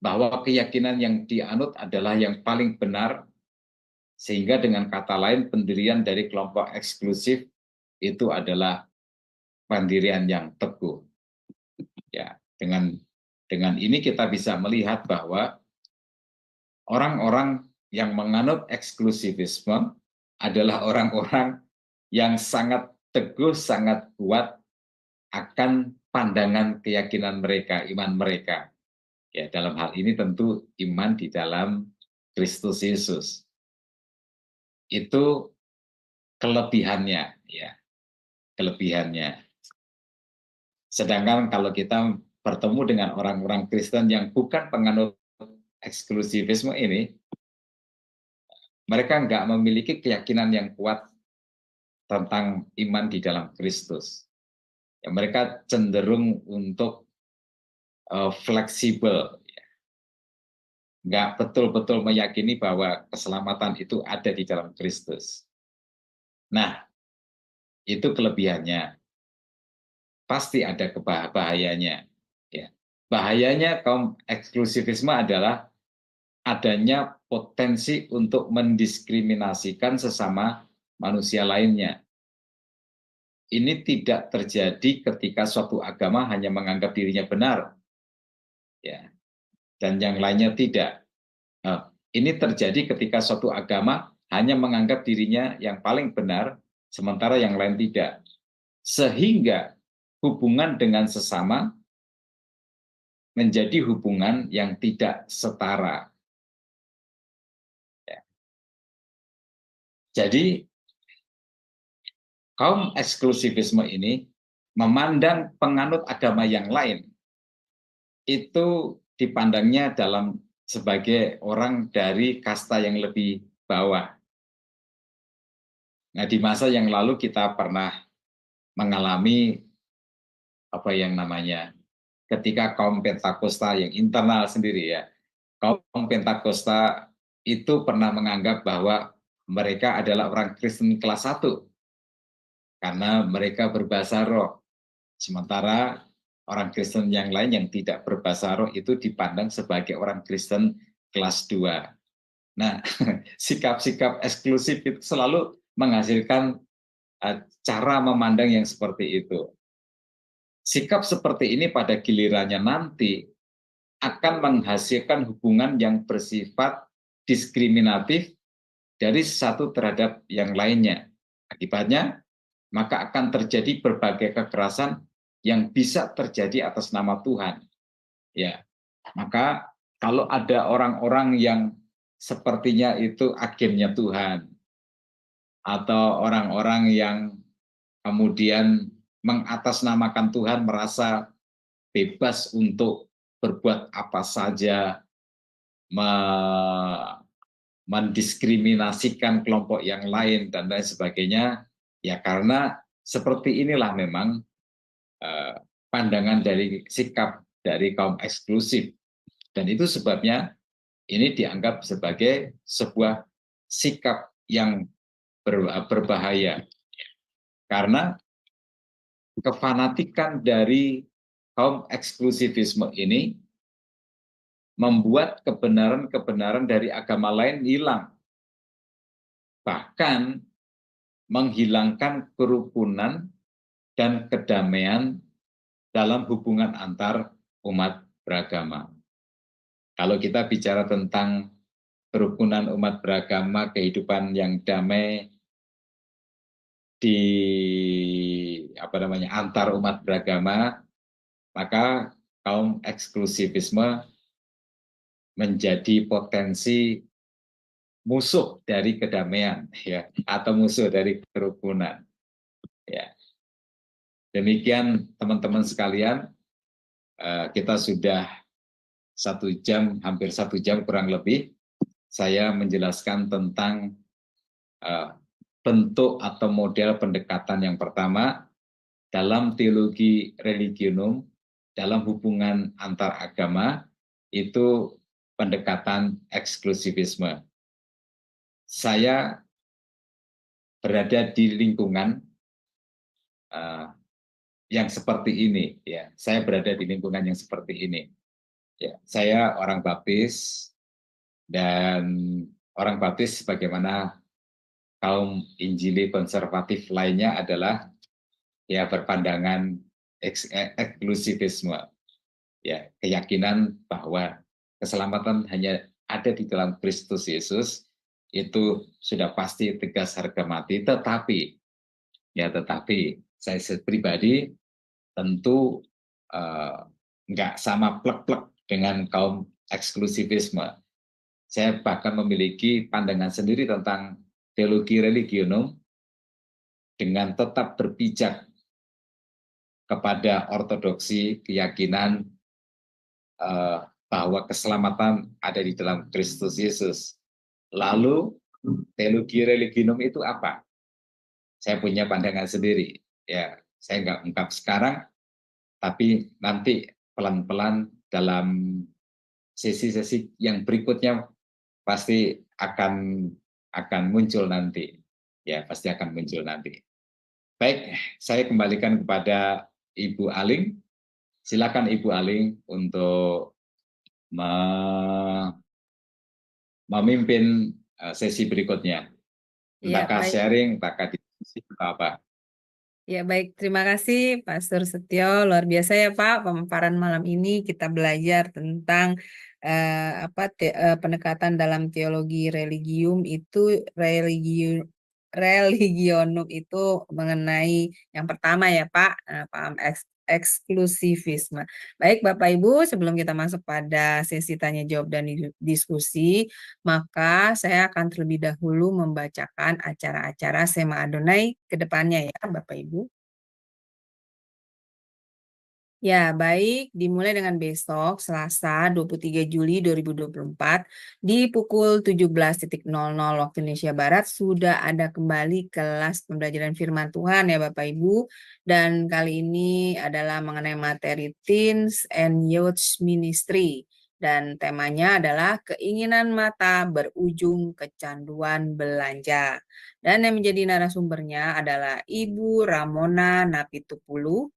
bahwa keyakinan yang dianut adalah yang paling benar, sehingga dengan kata lain pendirian dari kelompok eksklusif itu adalah pendirian yang teguh. Ya, dengan ini kita bisa melihat bahwa orang-orang yang menganut eksklusivisme adalah orang-orang yang sangat teguh, sangat kuat akan pandangan keyakinan mereka, iman mereka. Ya, dalam hal ini tentu iman di dalam Kristus Yesus. Itu kelebihannya, ya. Kelebihannya. Sedangkan kalau kita bertemu dengan orang-orang Kristen yang bukan penganut eksklusivisme ini, mereka nggak memiliki keyakinan yang kuat tentang iman di dalam Kristus. Ya, mereka cenderung untuk fleksibel, ya. Nggak betul-betul meyakini bahwa keselamatan itu ada di dalam Kristus. Nah, itu kelebihannya. Pasti ada bahayanya. Ya. Bahayanya kaum eksklusivisme adalah adanya potensi untuk mendiskriminasikan sesama manusia lainnya. Ini tidak terjadi ketika suatu agama hanya menganggap dirinya benar, ya, dan yang lainnya tidak. Nah, ini terjadi ketika suatu agama hanya menganggap dirinya yang paling benar, sementara yang lain tidak. Sehingga hubungan dengan sesama menjadi hubungan yang tidak setara. Ya. Jadi, kaum eksklusivisme ini memandang penganut agama yang lain itu dipandangnya sebagai orang dari kasta yang lebih bawah. Nah, di masa yang lalu kita pernah mengalami apa yang namanya ketika kaum Pentakosta yang internal sendiri, ya, kaum Pentakosta itu pernah menganggap bahwa mereka adalah orang Kristen kelas 1 karena mereka berbahasa roh, sementara orang Kristen yang lain yang tidak berbahasa roh itu dipandang sebagai orang Kristen kelas 2. Nah, sikap-sikap eksklusif itu selalu menghasilkan cara memandang yang seperti itu. Sikap seperti ini pada gilirannya nanti akan menghasilkan hubungan yang bersifat diskriminatif dari satu terhadap yang lainnya. Akibatnya, maka akan terjadi berbagai kekerasan yang bisa terjadi atas nama Tuhan. Ya, maka kalau ada orang-orang yang sepertinya itu agennya Tuhan, atau orang-orang yang kemudian mengatasnamakan Tuhan, merasa bebas untuk berbuat apa saja, mendiskriminasikan kelompok yang lain, dan lain sebagainya, ya karena seperti inilah memang pandangan dari sikap dari kaum eksklusif. Dan itu sebabnya ini dianggap sebagai sebuah sikap yang berbahaya. Karena kefanatikan dari kaum eksklusivisme ini membuat kebenaran-kebenaran dari agama lain hilang. Bahkan menghilangkan kerukunan dan kedamaian dalam hubungan antar umat beragama. Kalau kita bicara tentang kerukunan umat beragama, kehidupan yang damai di antar umat beragama, maka kaum eksklusivisme menjadi potensi musuh dari kedamaian, ya, atau musuh dari kerukunan. Ya. Demikian teman-teman sekalian, kita sudah 1 jam, hampir 1 jam kurang lebih, saya menjelaskan tentang bentuk atau model pendekatan yang pertama dalam teologi religionum, dalam hubungan antar agama, itu pendekatan eksklusivisme. Saya berada di lingkungan yang seperti ini, ya. Saya berada di lingkungan yang seperti ini. Ya, saya orang baptis, dan orang baptis sebagaimana kaum Injili konservatif lainnya adalah ya berpandangan eksklusivisme, ya, keyakinan bahwa keselamatan hanya ada di dalam Kristus Yesus, itu sudah pasti tegas harga mati. Tetapi saya pribadi tentu nggak sama plek-plek dengan kaum eksklusivisme. Saya bahkan memiliki pandangan sendiri tentang teologi religionum dengan tetap berpijak kepada ortodoksi keyakinan bahwa keselamatan ada di dalam Kristus Yesus. Lalu teologi religionum itu apa? Saya punya pandangan sendiri. Ya, saya nggak ungkap sekarang, tapi nanti pelan-pelan dalam sesi-sesi yang berikutnya pasti akan muncul nanti. Ya, pasti akan muncul nanti. Baik, saya kembalikan kepada Ibu Aling. Silakan Ibu Aling untuk memimpin sesi berikutnya. Entahkah sharing, entahkah diskusi, apa. Ya, baik. Terima kasih Pastor Setio. Luar biasa ya Pak, pemaparan malam ini kita belajar tentang pendekatan dalam teologi religium itu religionum itu mengenai yang pertama ya Pak, paham eksklusivisme. Baik Bapak Ibu, sebelum kita masuk pada sesi tanya jawab dan diskusi, maka saya akan terlebih dahulu membacakan acara-acara Sema Adonai ke depannya ya Bapak Ibu. Ya, baik. Dimulai dengan besok, Selasa 23 Juli 2024, di pukul 17.00 waktu Indonesia Barat, sudah ada kembali kelas pembelajaran firman Tuhan ya Bapak Ibu. Dan kali ini adalah mengenai materi Teens and Youth Ministry. Dan temanya adalah keinginan mata berujung kecanduan belanja. Dan yang menjadi narasumbernya adalah Ibu Ramona Napitupulu,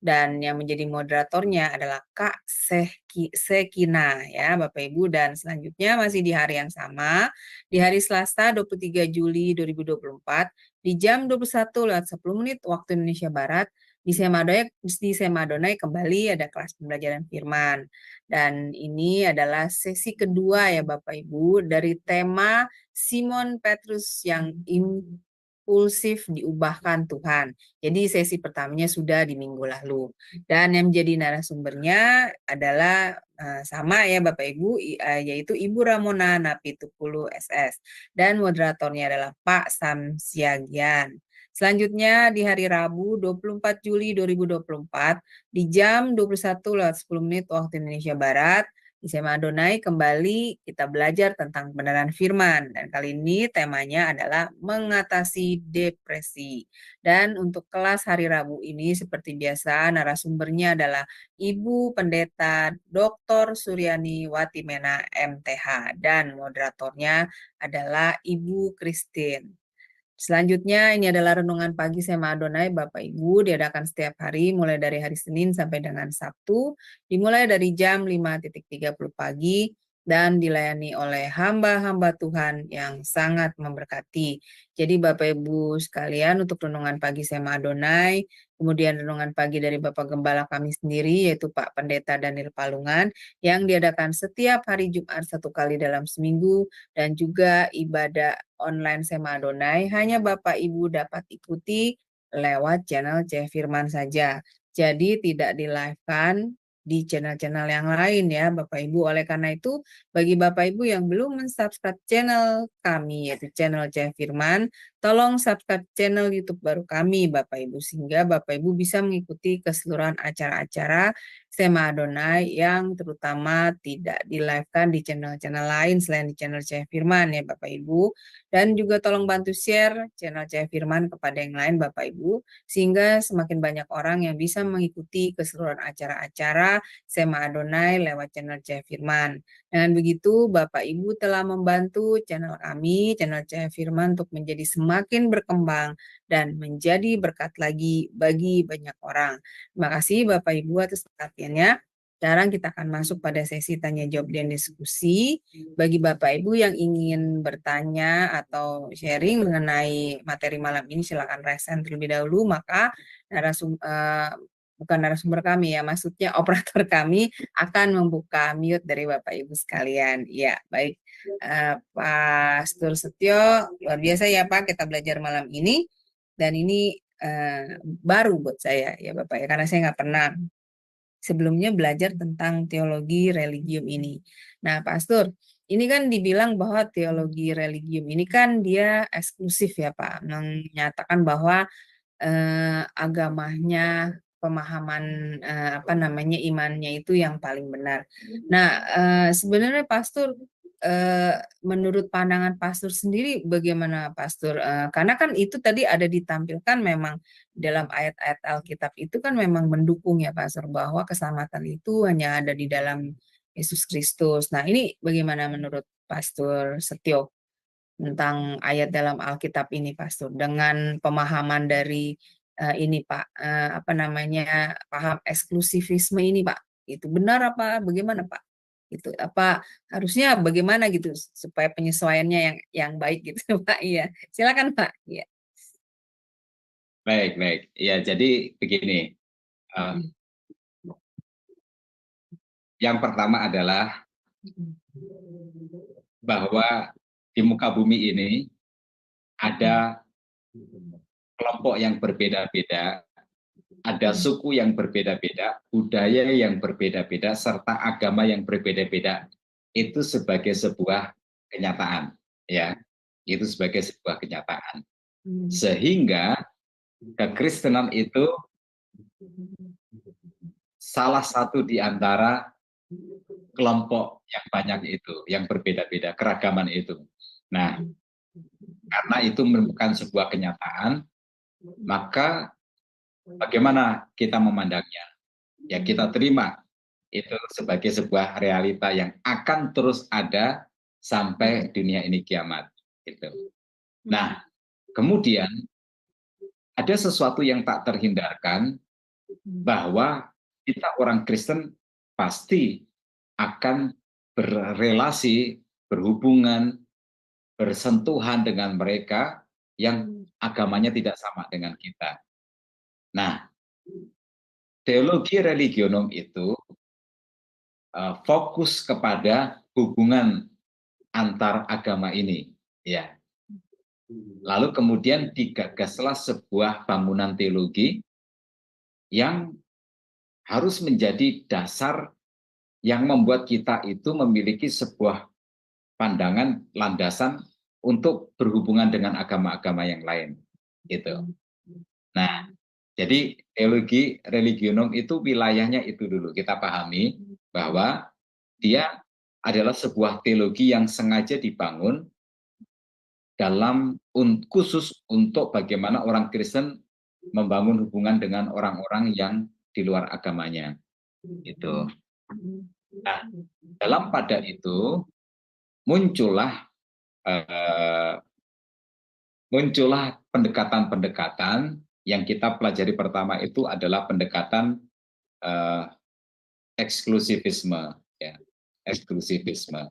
dan yang menjadi moderatornya adalah Kak Sekina ya Bapak Ibu. Dan selanjutnya masih di hari yang sama, di hari Selasa 23 Juli 2024 di jam 21:10 waktu Indonesia Barat di Sema Adonai kembali ada kelas pembelajaran firman. Dan ini adalah sesi kedua ya Bapak Ibu dari tema Simon Petrus yang impulsif diubahkan Tuhan. Jadi sesi pertamanya sudah di minggu lalu. Dan yang menjadi narasumbernya adalah sama ya Bapak Ibu, yaitu Ibu Ramona Napitupulu SS. Dan moderatornya adalah Pak Samsiagian. Selanjutnya di hari Rabu 24 Juli 2024 di jam 21:10 waktu Indonesia Barat, di Sema Adonai kembali kita belajar tentang kebenaran firman. Dan kali ini temanya adalah mengatasi depresi. Dan untuk kelas hari Rabu ini seperti biasa narasumbernya adalah Ibu Pendeta Dr. Suryani Watimena MTH. Dan moderatornya adalah Ibu Christine. Selanjutnya ini adalah renungan pagi Sema Adonai Bapak Ibu, diadakan setiap hari mulai dari hari Senin sampai dengan Sabtu, dimulai dari jam 5.30 pagi dan dilayani oleh hamba-hamba Tuhan yang sangat memberkati. Jadi Bapak Ibu sekalian, untuk renungan pagi Sema Adonai, kemudian renungan pagi dari Bapak Gembala kami sendiri yaitu Pak Pendeta Daniel Palungan yang diadakan setiap hari Jumat 1 kali dalam seminggu, dan juga ibadah online Sema Adonai hanya Bapak Ibu dapat ikuti lewat channel C Firman saja. Jadi tidak di-live-kan di channel-channel yang lain ya Bapak Ibu. Oleh karena itu bagi Bapak Ibu yang belum men-subscribe channel kami yaitu channel Cahaya Firman, tolong subscribe channel YouTube baru kami Bapak Ibu sehingga Bapak Ibu bisa mengikuti keseluruhan acara-acara Sema Adonai yang terutama tidak di-live-kan di channel-channel lain selain di channel Cahaya Firman ya Bapak Ibu. Dan juga tolong bantu share channel Cahaya Firman kepada yang lain Bapak Ibu sehingga semakin banyak orang yang bisa mengikuti keseluruhan acara-acara Sema Adonai lewat channel Cahaya Firman. Dengan begitu, Bapak Ibu telah membantu channel kami, channel Cahaya Firman untuk menjadi semakin berkembang dan menjadi berkat lagi bagi banyak orang. Terima kasih Bapak Ibu atas perhatiannya. Sekarang kita akan masuk pada sesi tanya jawab dan diskusi. Bagi Bapak Ibu yang ingin bertanya atau sharing mengenai materi malam ini, silakan raise hand terlebih dahulu, maka bukan narasumber kami ya, maksudnya operator kami akan membuka mute dari Bapak Ibu sekalian. Ya, baik. Pak Stur Setio, luar biasa ya Pak, kita belajar malam ini. Dan ini baru buat saya ya Bapak ya, karena saya nggak pernah sebelumnya belajar tentang teologi religium ini. Nah Pak Astur, ini kan dibilang bahwa teologi religium ini kan dia eksklusif ya Pak, menyatakan bahwa agamanya, pemahaman imannya itu yang paling benar. Nah sebenarnya Pastor menurut pandangan Pastor sendiri bagaimana Pastor? Karena kan itu tadi ada ditampilkan memang dalam ayat-ayat Alkitab itu kan memang mendukung ya Pastor bahwa keselamatan itu hanya ada di dalam Yesus Kristus. Nah ini bagaimana menurut Pastor Setio tentang ayat dalam Alkitab ini Pastor dengan pemahaman dari ini Pak paham eksklusivisme ini Pak, itu benar apa bagaimana Pak? Itu apa harusnya bagaimana gitu supaya penyesuaiannya yang baik gitu Pak? Iya, silakan Pak. Iya. Baik. Ya, jadi begini. Yang pertama adalah bahwa di muka bumi ini ada kelompok yang berbeda-beda, ada suku yang berbeda-beda, budaya yang berbeda-beda, serta agama yang berbeda-beda. Itu sebagai sebuah kenyataan, ya. Itu sebagai sebuah kenyataan. Sehingga kekristenan itu salah satu di antara kelompok yang banyak itu, yang berbeda-beda, keragaman itu. Nah, karena itu merupakan sebuah kenyataan, maka bagaimana kita memandangnya? Ya kita terima itu sebagai sebuah realita yang akan terus ada sampai dunia ini kiamat. Gitu. Nah, kemudian ada sesuatu yang tak terhindarkan bahwa kita orang Kristen pasti akan berrelasi, berhubungan, bersentuhan dengan mereka yang agamanya tidak sama dengan kita. Nah, teologi religionum itu fokus kepada hubungan antar agama ini, ya. Lalu kemudian digagaslah sebuah bangunan teologi yang harus menjadi dasar yang membuat kita itu memiliki sebuah pandangan landasan untuk berhubungan dengan agama-agama yang lain, gitu. Nah, jadi teologi religionum itu wilayahnya itu dulu kita pahami bahwa dia adalah sebuah teologi yang sengaja dibangun dalam khusus untuk bagaimana orang Kristen membangun hubungan dengan orang-orang yang di luar agamanya. Gitu. Nah, dalam pada itu muncullah pendekatan-pendekatan yang kita pelajari pertama itu adalah pendekatan eksklusivisme, ya, eksklusivisme.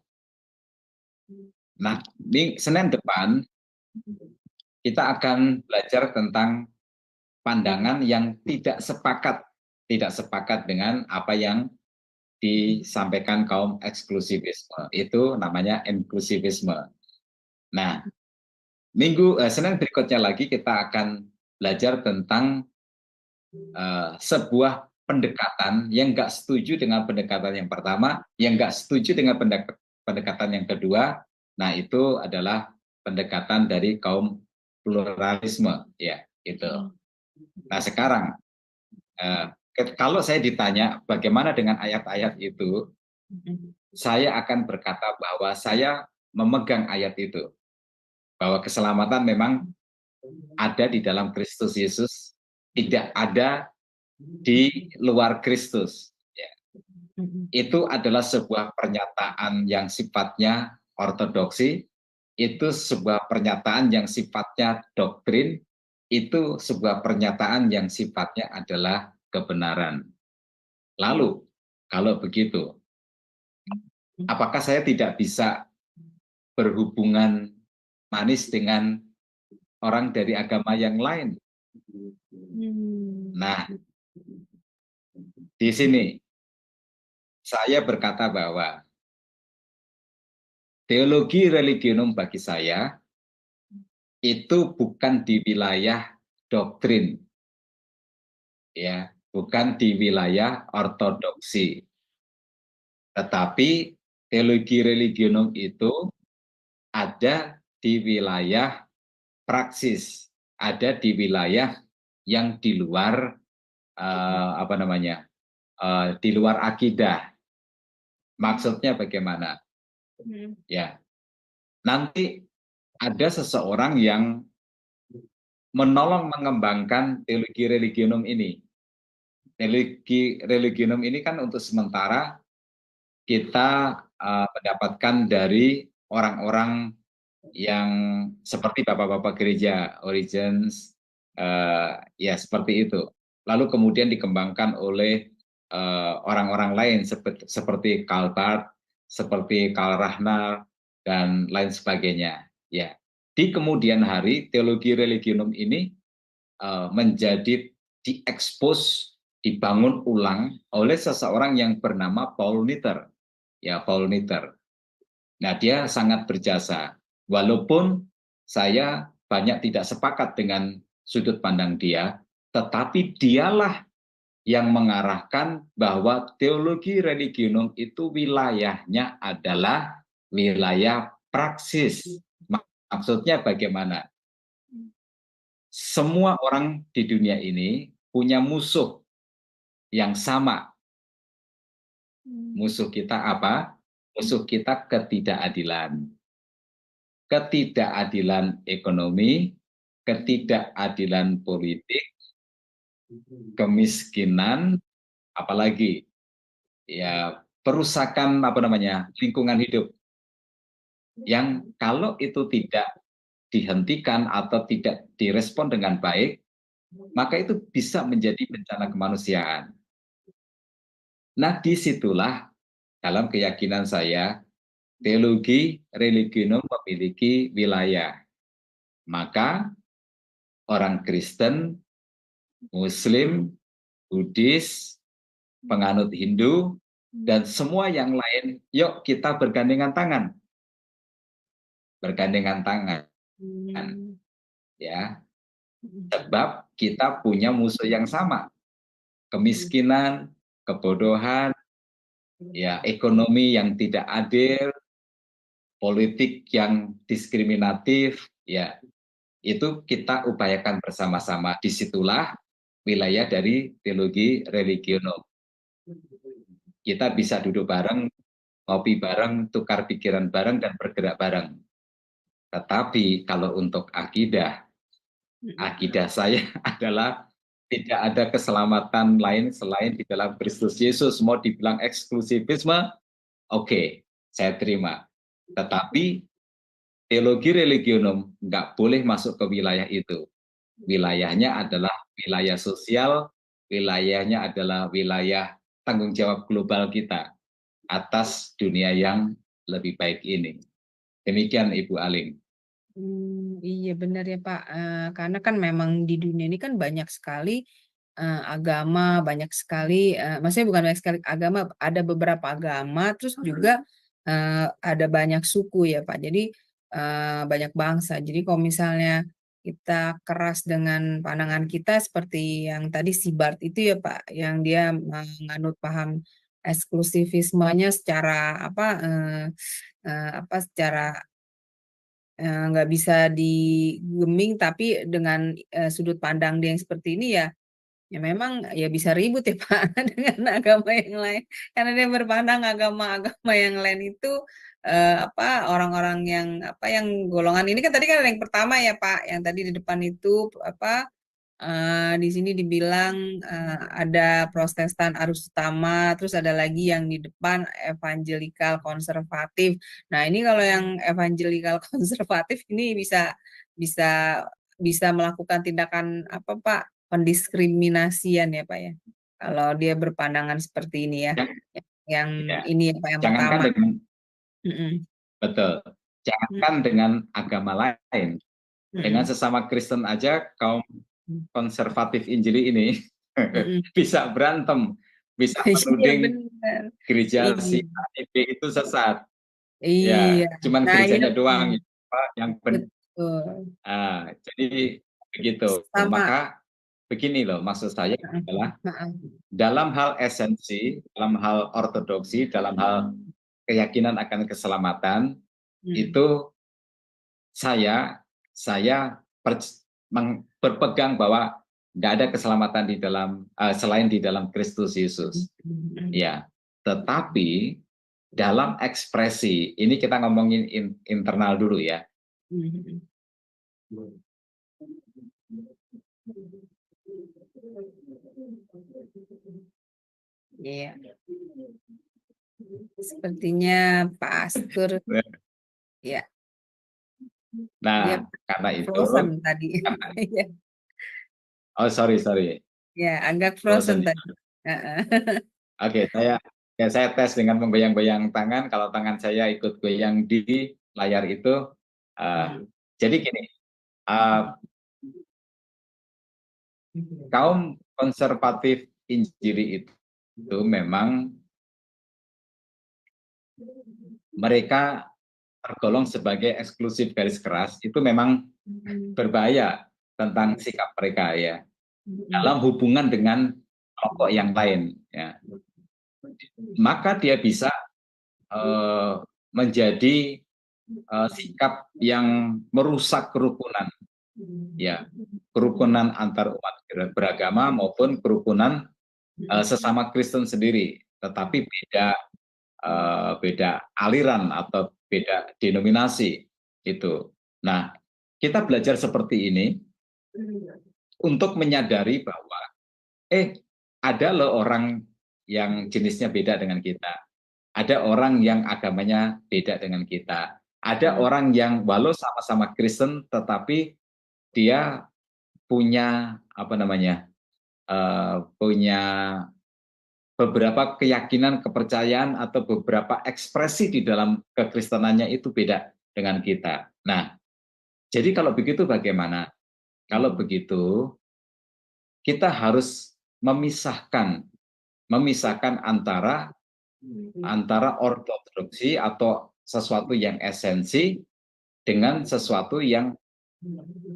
Nah, di Senin depan kita akan belajar tentang pandangan yang tidak sepakat dengan apa yang disampaikan kaum eksklusivisme. Itu namanya inklusivisme. Nah, Senin berikutnya lagi kita akan belajar tentang sebuah pendekatan yang nggak setuju dengan pendekatan yang pertama, yang nggak setuju dengan pendekatan yang kedua, nah itu adalah pendekatan dari kaum pluralisme, ya itu. Nah sekarang kalau saya ditanya bagaimana dengan ayat-ayat itu, saya akan berkata bahwa saya memegang ayat itu, bahwa keselamatan memang ada di dalam Kristus Yesus, tidak ada di luar Kristus. Ya. Itu adalah sebuah pernyataan yang sifatnya ortodoksi, itu sebuah pernyataan yang sifatnya doktrin, itu sebuah pernyataan yang sifatnya adalah kebenaran. Lalu, kalau begitu, apakah saya tidak bisa berhubungan manis dengan orang dari agama yang lain? Nah, di sini saya berkata bahwa teologi religionum bagi saya itu bukan di wilayah doktrin, ya, bukan di wilayah ortodoksi, tetapi teologi religionum itu ada di wilayah praksis, ada di wilayah yang di luar di luar akidah. Maksudnya bagaimana? Ya, nanti ada seseorang yang menolong mengembangkan teologi religionum ini. Teologi religionum ini kan untuk sementara kita mendapatkan dari orang-orang yang seperti bapak-bapak gereja, Origins, ya seperti itu. Lalu kemudian dikembangkan oleh orang-orang lain seperti Karl Barth, seperti Karl Rahner, dan lain sebagainya. Ya, di kemudian hari teologi religionum ini menjadi diekspos, dibangun ulang oleh seseorang yang bernama Paul Nitter. Ya, Paul Nitter. Nah, dia sangat berjasa. Walaupun saya banyak tidak sepakat dengan sudut pandang dia, tetapi dialah yang mengarahkan bahwa teologi religionum itu wilayahnya adalah wilayah praksis. Maksudnya bagaimana? Semua orang di dunia ini punya musuh yang sama. Musuh kita apa? Musuh kita ketidakadilan. Ketidakadilan ekonomi, ketidakadilan politik, kemiskinan, apalagi ya perusakan lingkungan hidup. Yang kalau itu tidak dihentikan atau tidak direspon dengan baik, maka itu bisa menjadi bencana kemanusiaan. Nah, disitulah dalam keyakinan saya, teologi religionum memiliki wilayah. Maka orang Kristen, Muslim, Buddhis, penganut Hindu, dan semua yang lain, yuk kita bergandengan tangan. Bergandengan tangan. Ya, sebab kita punya musuh yang sama. Kemiskinan, kebodohan, ya ekonomi yang tidak adil, politik yang diskriminatif, ya itu kita upayakan bersama-sama. Disitulah wilayah dari teologi religionum. Kita bisa duduk bareng, ngopi bareng, tukar pikiran bareng, dan bergerak bareng. Tetapi kalau untuk akidah saya adalah tidak ada keselamatan lain selain di dalam Kristus Yesus. Mau dibilang eksklusivisme, oke, saya terima. Tetapi teologi religionum nggak boleh masuk ke wilayah itu. Wilayahnya adalah wilayah sosial, wilayahnya adalah wilayah tanggung jawab global kita atas dunia yang lebih baik ini. Demikian Ibu Aling. Iya benar ya Pak, karena kan memang di dunia ini kan banyak sekali agama, banyak sekali, maksudnya bukan banyak sekali agama, ada beberapa agama, terus juga ada banyak suku ya Pak. Jadi banyak bangsa. Jadi kalau misalnya kita keras dengan pandangan kita seperti yang tadi si Bart itu ya Pak, yang dia menganut paham eksklusivismenya secara secara nggak bisa digeming, tapi dengan sudut pandang dia yang seperti ini ya, ya memang ya bisa ribut ya Pak dengan agama yang lain, karena dia berpandang agama-agama yang lain itu orang-orang yang golongan ini kan tadi kan ada yang pertama ya Pak, yang tadi di depan itu di sini dibilang ada Protestan arus utama, terus ada lagi yang di depan evangelikal konservatif. Nah, ini kalau yang evangelikal konservatif ini bisa bisa bisa melakukan tindakan apa Pak? Pendiskriminasian ya Pak ya. Kalau dia berpandangan seperti ini ya. Yang Ya, ini ya Pak yang jangankan pertama. dengan Mm-mm. betul, jangankan dengan agama lain, dengan sesama Kristen aja kaum konservatif Injili ini bisa berantem, bisa Iya menuding benar. gereja si Iya. A, si B itu sesat. Iya. Ya, cuman Nah, iya gerejanya doang Pak. yang benar. Betul. Jadi begitu. Sama. Maka begini loh, maksud saya adalah Heeh. dalam hal esensi, dalam hal ortodoksi, dalam hal keyakinan akan keselamatan, itu saya berpegang bahwa nggak ada keselamatan di dalam selain di dalam Kristus Yesus. Ya, tetapi dalam ekspresi ini kita ngomongin internal dulu ya. Iya. Sepertinya Pak Astur ya. Nah, Dia karena itu frozen tadi. Iya. oh sorry. Ya, agak frozen tadi. Oke, saya tes dengan menggoyang-goyang tangan. Kalau tangan saya ikut goyang di layar itu, jadi gini, kaum konservatif Injili itu memang mereka tergolong sebagai eksklusif garis keras, itu memang berbahaya tentang sikap mereka ya dalam hubungan dengan kelompok yang lain ya. Maka dia bisa menjadi sikap yang merusak kerukunan ya, kerukunan antar umat beragama maupun kerukunan sesama Kristen sendiri, tetapi beda aliran atau beda denominasi itu. Nah, kita belajar seperti ini untuk menyadari bahwa ada loh orang yang jenisnya beda dengan kita. Ada orang yang agamanya beda dengan kita. Ada orang yang walau sama-sama Kristen tetapi dia punya punya beberapa keyakinan, kepercayaan atau beberapa ekspresi di dalam kekristenannya itu beda dengan kita. Nah, jadi kalau begitu bagaimana? Kalau begitu kita harus memisahkan antara ortodoksi atau sesuatu yang esensi dengan sesuatu yang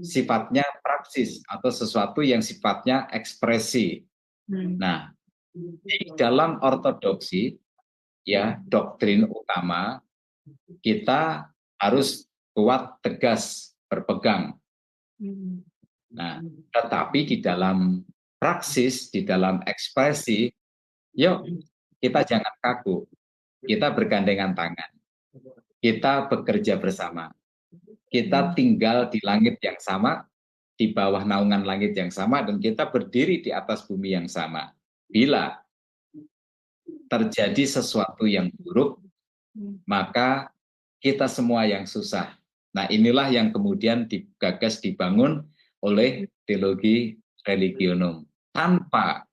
sifatnya praksis atau sesuatu yang sifatnya ekspresi. Nah, di dalam ortodoksi ya doktrin utama kita harus kuat, tegas, berpegang. Nah, tetapi di dalam praksis, di dalam ekspresi, yuk kita jangan kaku, kita bergandengan tangan, kita bekerja bersama, kita tinggal di langit yang sama, di bawah naungan langit yang sama, dan kita berdiri di atas bumi yang sama. Bila terjadi sesuatu yang buruk, maka kita semua yang susah. Nah, inilah yang kemudian digagas, dibangun oleh teologi religionum tanpa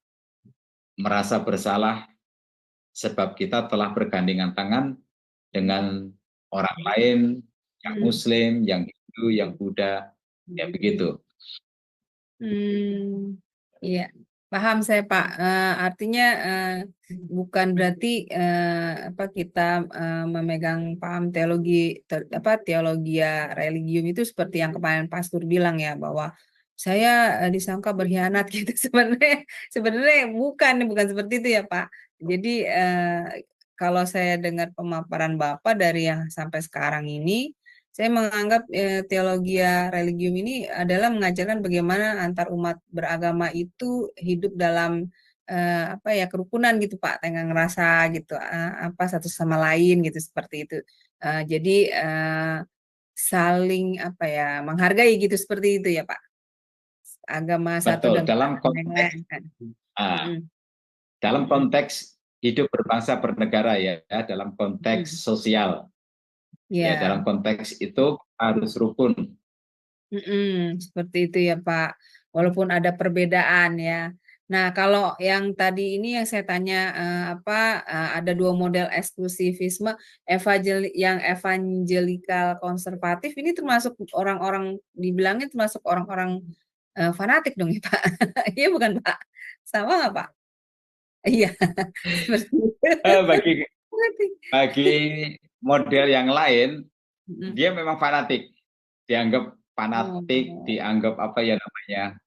merasa bersalah sebab kita telah bergandengan tangan dengan orang lain yang Muslim, yang Hindu, yang Buddha, ya begitu. Iya. Paham saya Pak. Artinya bukan berarti kita memegang paham teologia religium itu seperti yang kemarin Pastor bilang ya, bahwa saya disangka berkhianat gitu. Sebenarnya bukan seperti itu ya Pak. Jadi kalau saya dengar pemaparan Bapak dari yang sampai sekarang ini, saya menganggap teologia religium ini adalah mengajarkan bagaimana antar umat beragama itu hidup dalam kerukunan gitu Pak, tenggang rasa gitu, satu sama lain gitu, seperti itu. Jadi saling menghargai gitu, seperti itu ya Pak. Agama satu Betul, dan dalam agama yang konteks lain kan. ah, Mm-mm. dalam Mm-mm. konteks hidup berbangsa bernegara ya, dalam konteks Mm-mm. sosial ya, Ya. dalam konteks itu harus rukun. Seperti itu ya Pak. Walaupun ada perbedaan ya. Nah, kalau yang tadi ini yang saya tanya ada dua model eksklusivisme, yang evangelikal konservatif ini termasuk orang-orang, dibilangnya termasuk orang-orang fanatik dong ya Pak. Iya bukan Pak? Sama nggak Pak? Iya, seperti itu. Bagi Fanatik. bagi model yang lain, Mm-mm. dia memang fanatik, Oh. dianggap apa ya namanya,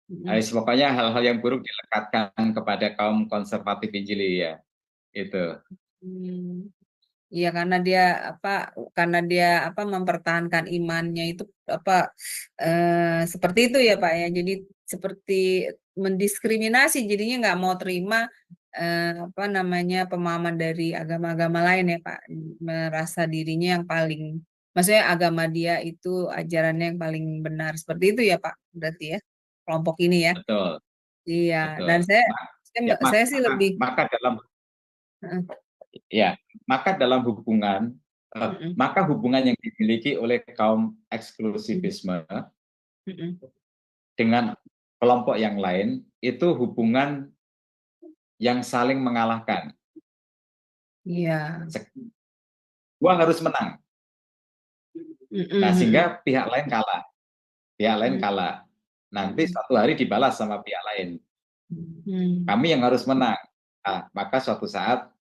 Mm-mm. pokoknya hal-hal yang buruk dilekatkan kepada kaum konservatif Injili ya, itu. Hmm. Iya, karena dia mempertahankan imannya itu seperti itu ya Pak ya. Jadi seperti mendiskriminasi, jadinya nggak mau terima pemahaman dari agama-agama lain ya Pak. Merasa dirinya yang paling, maksudnya agama dia itu ajarannya yang paling benar. Seperti itu ya Pak. Berarti ya kelompok ini ya. Betul, Iya. Dan betul. Ya, saya sih lebih. maka dalam Heeh. ya, maka dalam hubungan Mm-mm. maka hubungan yang dimiliki oleh kaum Mm-mm. eksklusivisme Mm-mm. dengan kelompok yang lain itu hubungan yang saling mengalahkan. Iya. Gua harus menang. Nah, Mm-mm. sehingga pihak lain kalah. Pihak lain Mm-mm. kalah. Nanti suatu hari dibalas sama pihak lain. Mm-mm. Kami yang harus menang. Nah, maka suatu saat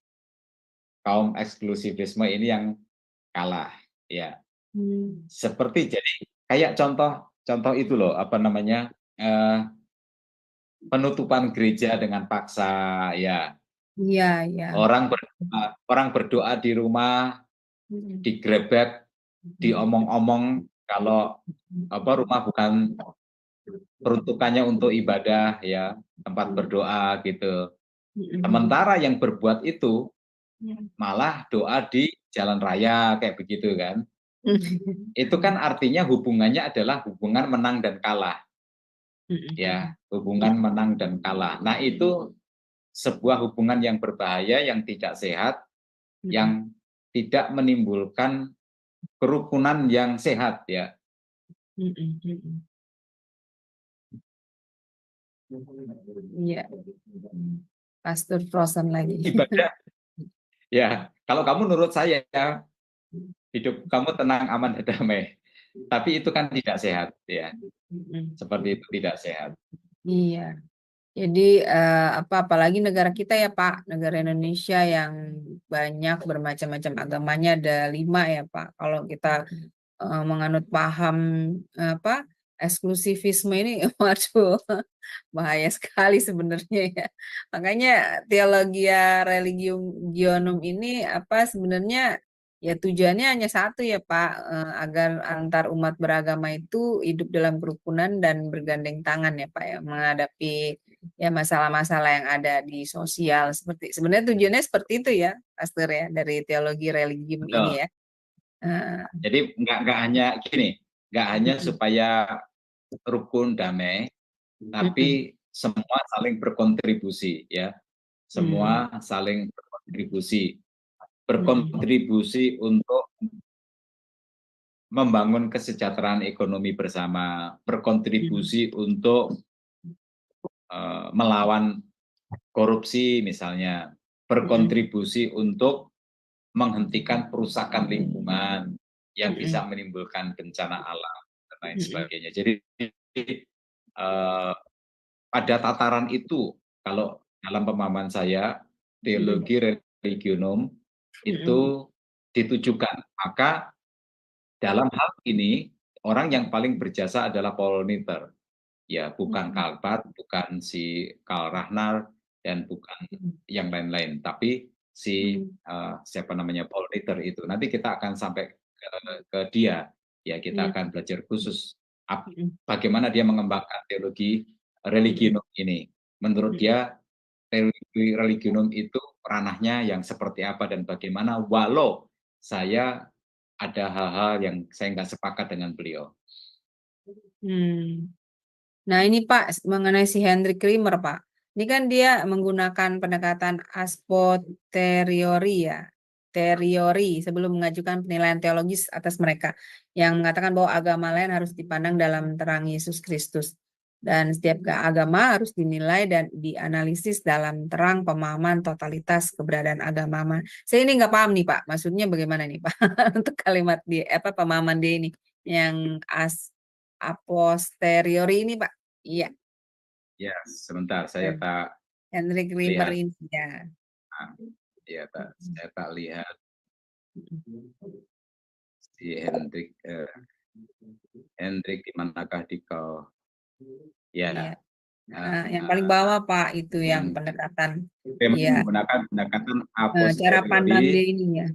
kaum eksklusivisme ini yang kalah. Ya, Mm. seperti jadi kayak contoh itu loh, apa namanya, penutupan gereja dengan paksa. Ya, Iya, iya. orang berdoa di rumah, Mm-mm. digrebek, diomong-omong kalau rumah bukan peruntukannya untuk ibadah ya, tempat berdoa gitu. Mm-mm. Sementara yang berbuat itu malah doa di jalan raya kayak begitu kan. Itu kan artinya hubungannya adalah hubungan menang dan kalah ya, hubungan menang dan kalah. Nah, itu sebuah hubungan yang berbahaya, yang tidak sehat, yang tidak menimbulkan kerukunan yang sehat ya. Mm-mm. Iya. Pastor Frozen lagi. Ibadah ya, kalau kamu menurut saya ya, hidup kamu tenang, aman, dan damai. Tapi itu kan tidak sehat ya. Mm-mm. Seperti itu tidak sehat. Iya. Jadi apalagi negara kita ya Pak, negara Indonesia yang banyak bermacam-macam agamanya, ada 5 ya Pak. Kalau kita menganut paham eksklusivisme ini, waduh, bahaya sekali sebenarnya ya. Makanya teologia religionum ini sebenarnya ya tujuannya hanya satu ya Pak, agar antar umat beragama itu hidup dalam kerukunan dan bergandeng tangan ya Pak ya, menghadapi ya masalah-masalah yang ada di sosial, sebenarnya tujuannya seperti itu ya Pastor ya, dari teologi religium ini Betul. ya. Jadi nggak hanya gini, nggak hanya Mm-mm. supaya rukun damai, Mm-mm. tapi semua saling berkontribusi ya. Mm. Semua saling Mm-mm. berkontribusi untuk membangun kesejahteraan ekonomi bersama, berkontribusi untuk melawan korupsi misalnya, Mm-mm. berkontribusi untuk menghentikan perusakan lingkungan yang bisa Mm-mm. menimbulkan bencana alam dan lain Mm-mm. sebagainya. Jadi pada tataran itu kalau dalam pemahaman saya teologi religionum itu ditujukan. Maka dalam hal ini orang yang paling berjasa adalah Paul Niter. Ya, bukan Karl Barth, bukan si Karl Rahner, dan bukan yang lain-lain. Tapi si siapa namanya Paul Niter itu. Nanti kita akan sampai ke dia. Ya, kita akan belajar khusus bagaimana dia mengembangkan teologi religionum ini. Menurut dia teologi religionum itu ranahnya yang seperti apa dan bagaimana, walau saya ada hal-hal yang saya nggak sepakat dengan beliau. Nah ini Pak, mengenai si Hendrik Krimer Pak, ini kan dia menggunakan pendekatan a posteriori ya, teori sebelum mengajukan penilaian teologis atas mereka, yang mengatakan bahwa agama lain harus dipandang dalam terang Yesus Kristus. Dan setiap agama harus dinilai dan dianalisis dalam terang pemahaman totalitas keberadaan agama. Saya ini nggak paham nih Pak, maksudnya bagaimana nih Pak untuk kalimat dia, pemahaman dia ini yang a posteriori ini Pak. Iya. Ya, sebentar saya tak Hendrik Krimer ini ya. Ya, saya tak lihat si Hendrik di manakah di kau? Ya. Yang paling bawah Pak itu yang pendekatan. Memang menggunakan pendekatan a Cara pandang dia posteriori. ini ya.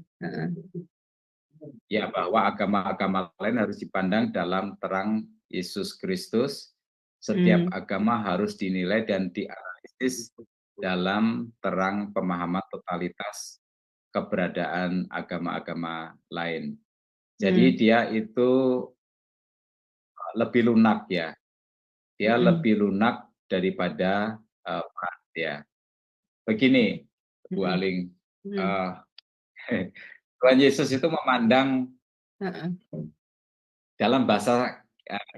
Ya, bahwa agama-agama lain harus dipandang dalam terang Yesus Kristus. Setiap agama harus dinilai dan dianalisis dalam terang pemahaman totalitas keberadaan agama-agama lain. Jadi dia itu lebih lunak ya. Dia lebih lunak daripada ya. Begini, Bu Aling, Tuhan Yesus itu memandang dalam bahasa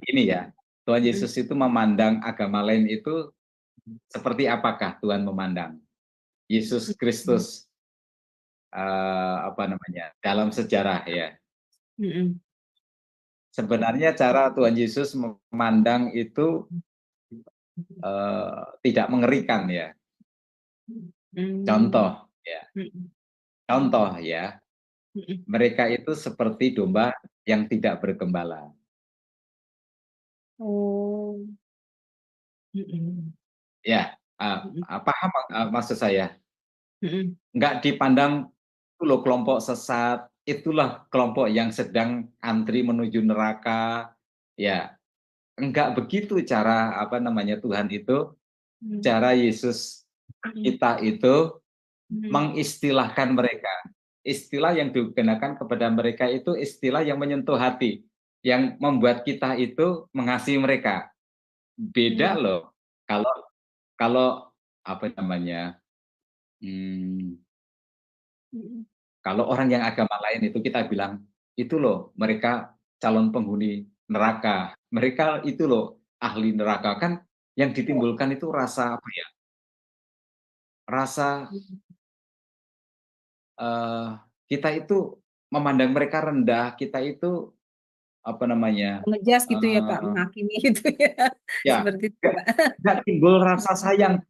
ini ya, Tuhan Yesus itu memandang agama lain itu seperti apakah Tuhan memandang Yesus Kristus dalam sejarah ya. Sebenarnya cara Tuhan Yesus memandang itu tidak mengerikan ya. Contoh ya, mereka itu seperti domba yang tidak bergembala. Ya, paham maksud saya? Nggak dipandang itu loh kelompok sesat, itulah kelompok yang sedang antri menuju neraka. Ya, enggak begitu cara Tuhan itu, cara Yesus kita itu mengistilahkan mereka. Istilah yang digunakan kepada mereka itu istilah yang menyentuh hati, yang membuat kita itu mengasihi mereka. Beda loh kalau kalau orang yang agama lain itu kita bilang, itu loh mereka calon penghuni neraka, mereka itu loh ahli neraka, kan yang ditimbulkan itu rasa rasa kita itu memandang mereka rendah, kita itu ngejas gitu ya Pak, menghakimi gitu ya. Seperti itu Pak. Nggak timbul rasa sayang,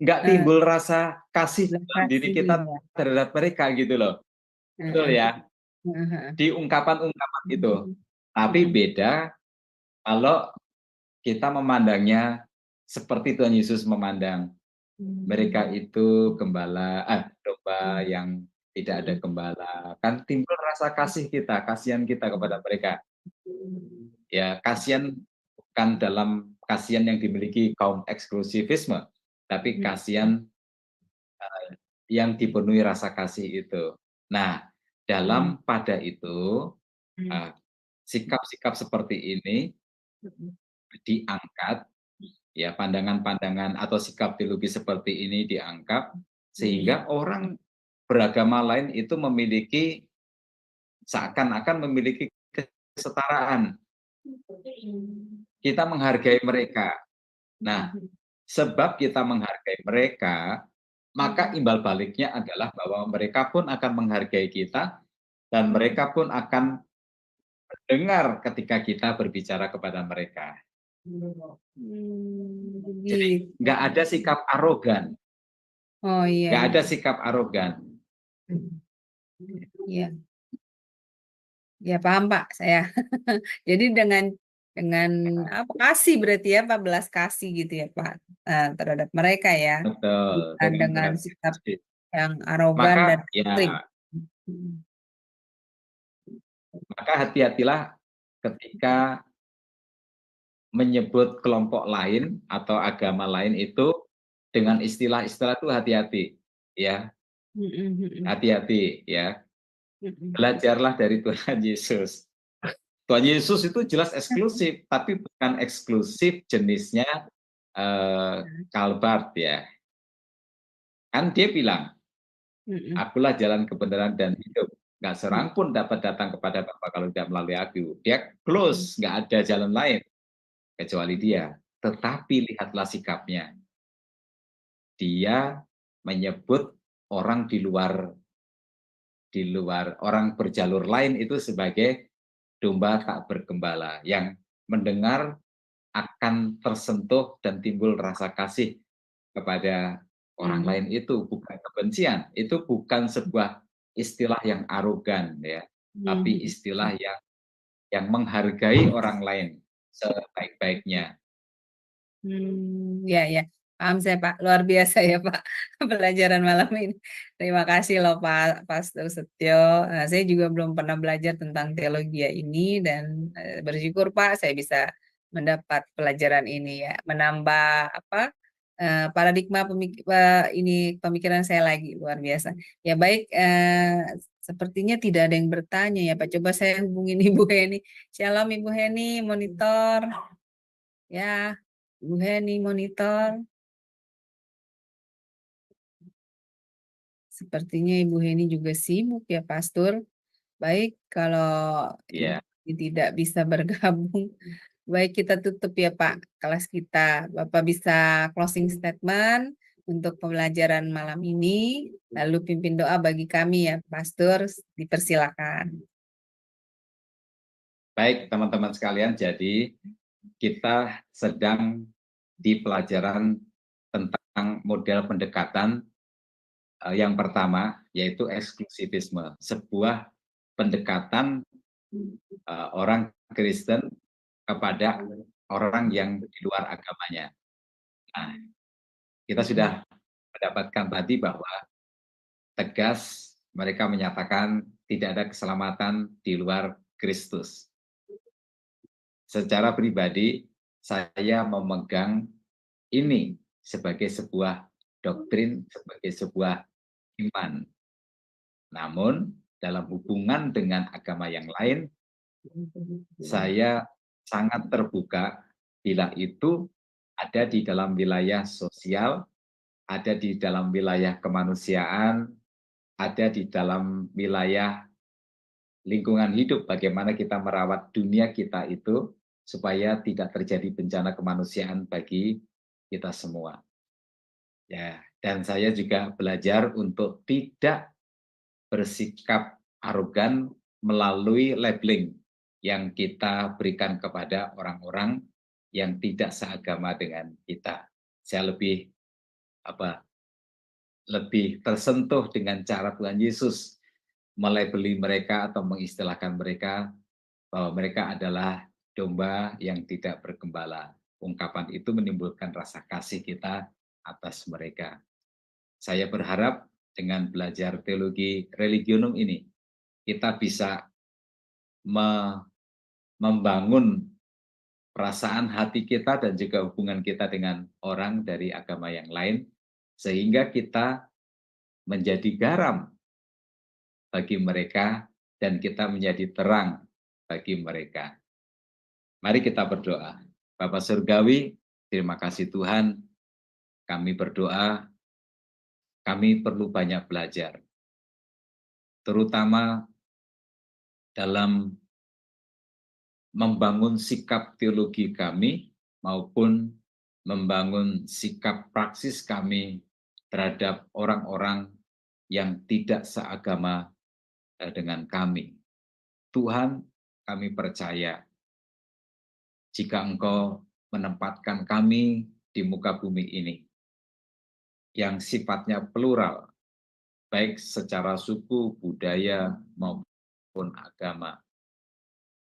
nggak timbul rasa kasih dalam diri kita terhadap mereka gitu loh. Betul ya, di ungkapan-ungkapan itu. Tapi beda kalau kita memandangnya seperti Tuhan Yesus memandang mereka itu domba yang tidak ada gembala. Kan timbul rasa kasih kita, kasihan kita kepada mereka. Ya, kasihan bukan dalam kasihan yang dimiliki kaum eksklusivisme, tapi kasihan yang dipenuhi rasa kasih itu. Nah, dalam pada itu sikap-sikap seperti ini diangkat, ya pandangan-pandangan atau sikap teologi seperti ini diangkat sehingga orang beragama lain itu memiliki seakan-akan memiliki kesetaraan. Kita menghargai mereka. Nah, sebab kita menghargai mereka, maka imbal baliknya adalah bahwa mereka pun akan menghargai kita dan mereka pun akan mendengar ketika kita berbicara kepada mereka. Begitu. Nggak ada sikap arogan, Oh iya, nggak ada sikap arogan. iya, ya paham Pak saya. Jadi dengan apa kasih berarti ya Pak, belas kasih gitu ya Pak, terhadap mereka ya, Betul, bukan dengan dengan berat sikap hati. yang arogan dan Maka ekstrim. ya, maka hati-hatilah ketika menyebut kelompok lain atau agama lain itu dengan istilah-istilah itu hati-hati, ya, hati-hati, ya. Belajarlah dari Tuhan Yesus. Tuhan Yesus itu jelas eksklusif, tapi bukan eksklusif jenisnya Kalbar, ya. Kan dia bilang, akulah jalan kebenaran dan hidup. Nggak serang pun dapat datang kepada Bapa kalau tidak melalui aku. Dia close, nggak ada jalan lain kecuali dia. Tetapi lihatlah sikapnya. Dia menyebut orang di luar orang berjalur lain itu sebagai domba tak bergembala yang mendengar akan tersentuh dan timbul rasa kasih kepada orang lain. Itu bukan kebencian, itu bukan sebuah istilah yang arogan, ya, tapi istilah yang menghargai orang lain sebaik-baiknya. Ya, ya. Paham saya Pak, luar biasa ya Pak pelajaran malam ini. Terima kasih loh Pak Pastor Setio. Nah, saya juga belum pernah belajar tentang teologi ini dan bersyukur Pak saya bisa mendapat pelajaran ini ya, menambah apa paradigma pemikiran saya lagi luar biasa. Ya baik, sepertinya tidak ada yang bertanya ya Pak. Coba saya hubungin Ibu Heni. Shalom Ibu Heni, monitor. Ya, Ibu Heni monitor. Sepertinya Ibu Heni juga sibuk ya, Pastor. Baik, kalau Ya, Ibu tidak bisa bergabung, baik kita tutup ya Pak kelas kita. Bapak bisa closing statement untuk pembelajaran malam ini, lalu pimpin doa bagi kami ya, Pastor. Dipersilakan. baik teman-teman sekalian, jadi kita sedang di pelajaran tentang model pendekatan yang pertama, yaitu eksklusivisme, sebuah pendekatan orang Kristen kepada orang yang di luar agamanya. Nah, kita sudah mendapatkan tadi bahwa tegas mereka menyatakan tidak ada keselamatan di luar Kristus. Secara pribadi, saya memegang ini sebagai sebuah doktrin, sebagai sebuah iman. Namun, dalam hubungan dengan agama yang lain, saya sangat terbuka bila itu ada di dalam wilayah sosial, ada di dalam wilayah kemanusiaan, ada di dalam wilayah lingkungan hidup, bagaimana kita merawat dunia kita itu supaya tidak terjadi bencana kemanusiaan bagi kita semua. Ya, dan saya juga belajar untuk tidak bersikap arogan melalui labeling yang kita berikan kepada orang-orang yang tidak seagama dengan kita. Saya lebih tersentuh dengan cara Tuhan Yesus melabeli mereka atau mengistilahkan mereka bahwa mereka adalah domba yang tidak bergembala. Ungkapan itu menimbulkan rasa kasih kita atas mereka. Saya berharap dengan belajar teologi religionum ini, kita bisa membangun perasaan hati kita dan juga hubungan kita dengan orang dari agama yang lain, sehingga kita menjadi garam bagi mereka dan kita menjadi terang bagi mereka. Mari kita berdoa. Bapa Surgawi, terima kasih Tuhan, kami berdoa, kami perlu banyak belajar, terutama dalam membangun sikap teologi kami maupun membangun sikap praksis kami terhadap orang-orang yang tidak seagama dengan kami. Tuhan, kami percaya jika Engkau menempatkan kami di muka bumi ini yang sifatnya plural, baik secara suku, budaya, maupun agama.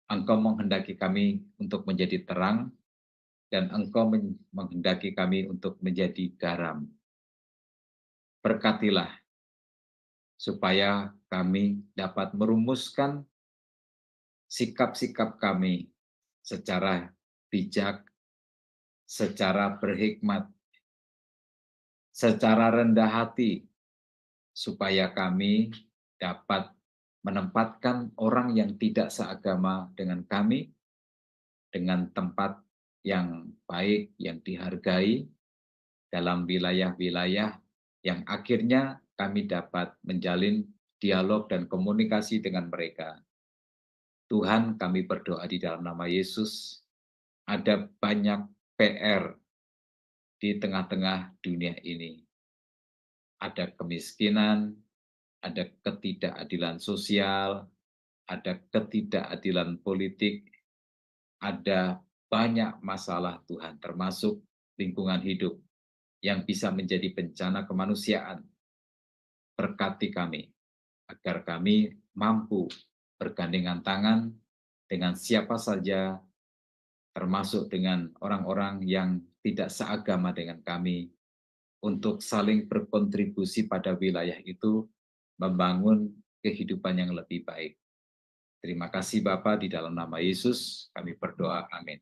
Engkau menghendaki kami untuk menjadi terang, dan Engkau menghendaki kami untuk menjadi garam. Berkatilah supaya kami dapat merumuskan sikap-sikap kami secara bijak, secara berhikmat, secara rendah hati, supaya kami dapat menempatkan orang yang tidak seagama dengan kami dengan tempat yang baik, yang dihargai dalam wilayah-wilayah yang akhirnya kami dapat menjalin dialog dan komunikasi dengan mereka. Tuhan, kami berdoa di dalam nama Yesus, ada banyak PR di tengah-tengah dunia ini. Ada kemiskinan, ada ketidakadilan sosial, ada ketidakadilan politik, ada banyak masalah Tuhan, termasuk lingkungan hidup yang bisa menjadi bencana kemanusiaan. Berkati kami, agar kami mampu bergandengan tangan dengan siapa saja, termasuk dengan orang-orang yang tidak seagama dengan kami, untuk saling berkontribusi pada wilayah itu, membangun kehidupan yang lebih baik. Terima kasih Bapa, di dalam nama Yesus kami berdoa, amin.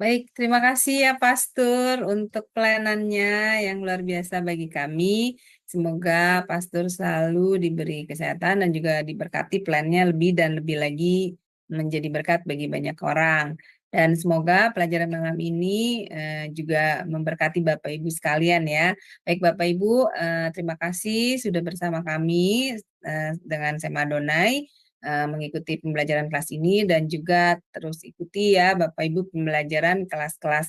Baik, terima kasih ya Pastor untuk pelayanannya yang luar biasa bagi kami. Semoga Pastor selalu diberi kesehatan dan juga diberkati plannya lebih dan lebih lagi menjadi berkat bagi banyak orang. Dan semoga pelajaran malam ini juga memberkati Bapak Ibu sekalian ya. Baik Bapak Ibu, terima kasih sudah bersama kami dengan Sema Adonai. Mengikuti pembelajaran kelas ini dan juga terus ikuti ya Bapak Ibu pembelajaran kelas-kelas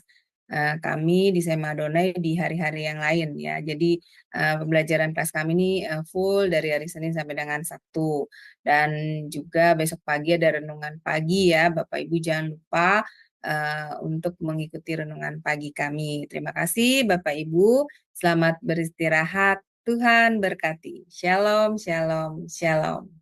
kami di Sema Adonai di hari-hari yang lain ya. Jadi pembelajaran kelas kami ini full dari hari Senin sampai dengan Sabtu, dan juga besok pagi ada renungan pagi ya Bapak Ibu, jangan lupa untuk mengikuti renungan pagi kami. Terima kasih Bapak Ibu, selamat beristirahat. Tuhan berkati. Shalom, shalom, shalom.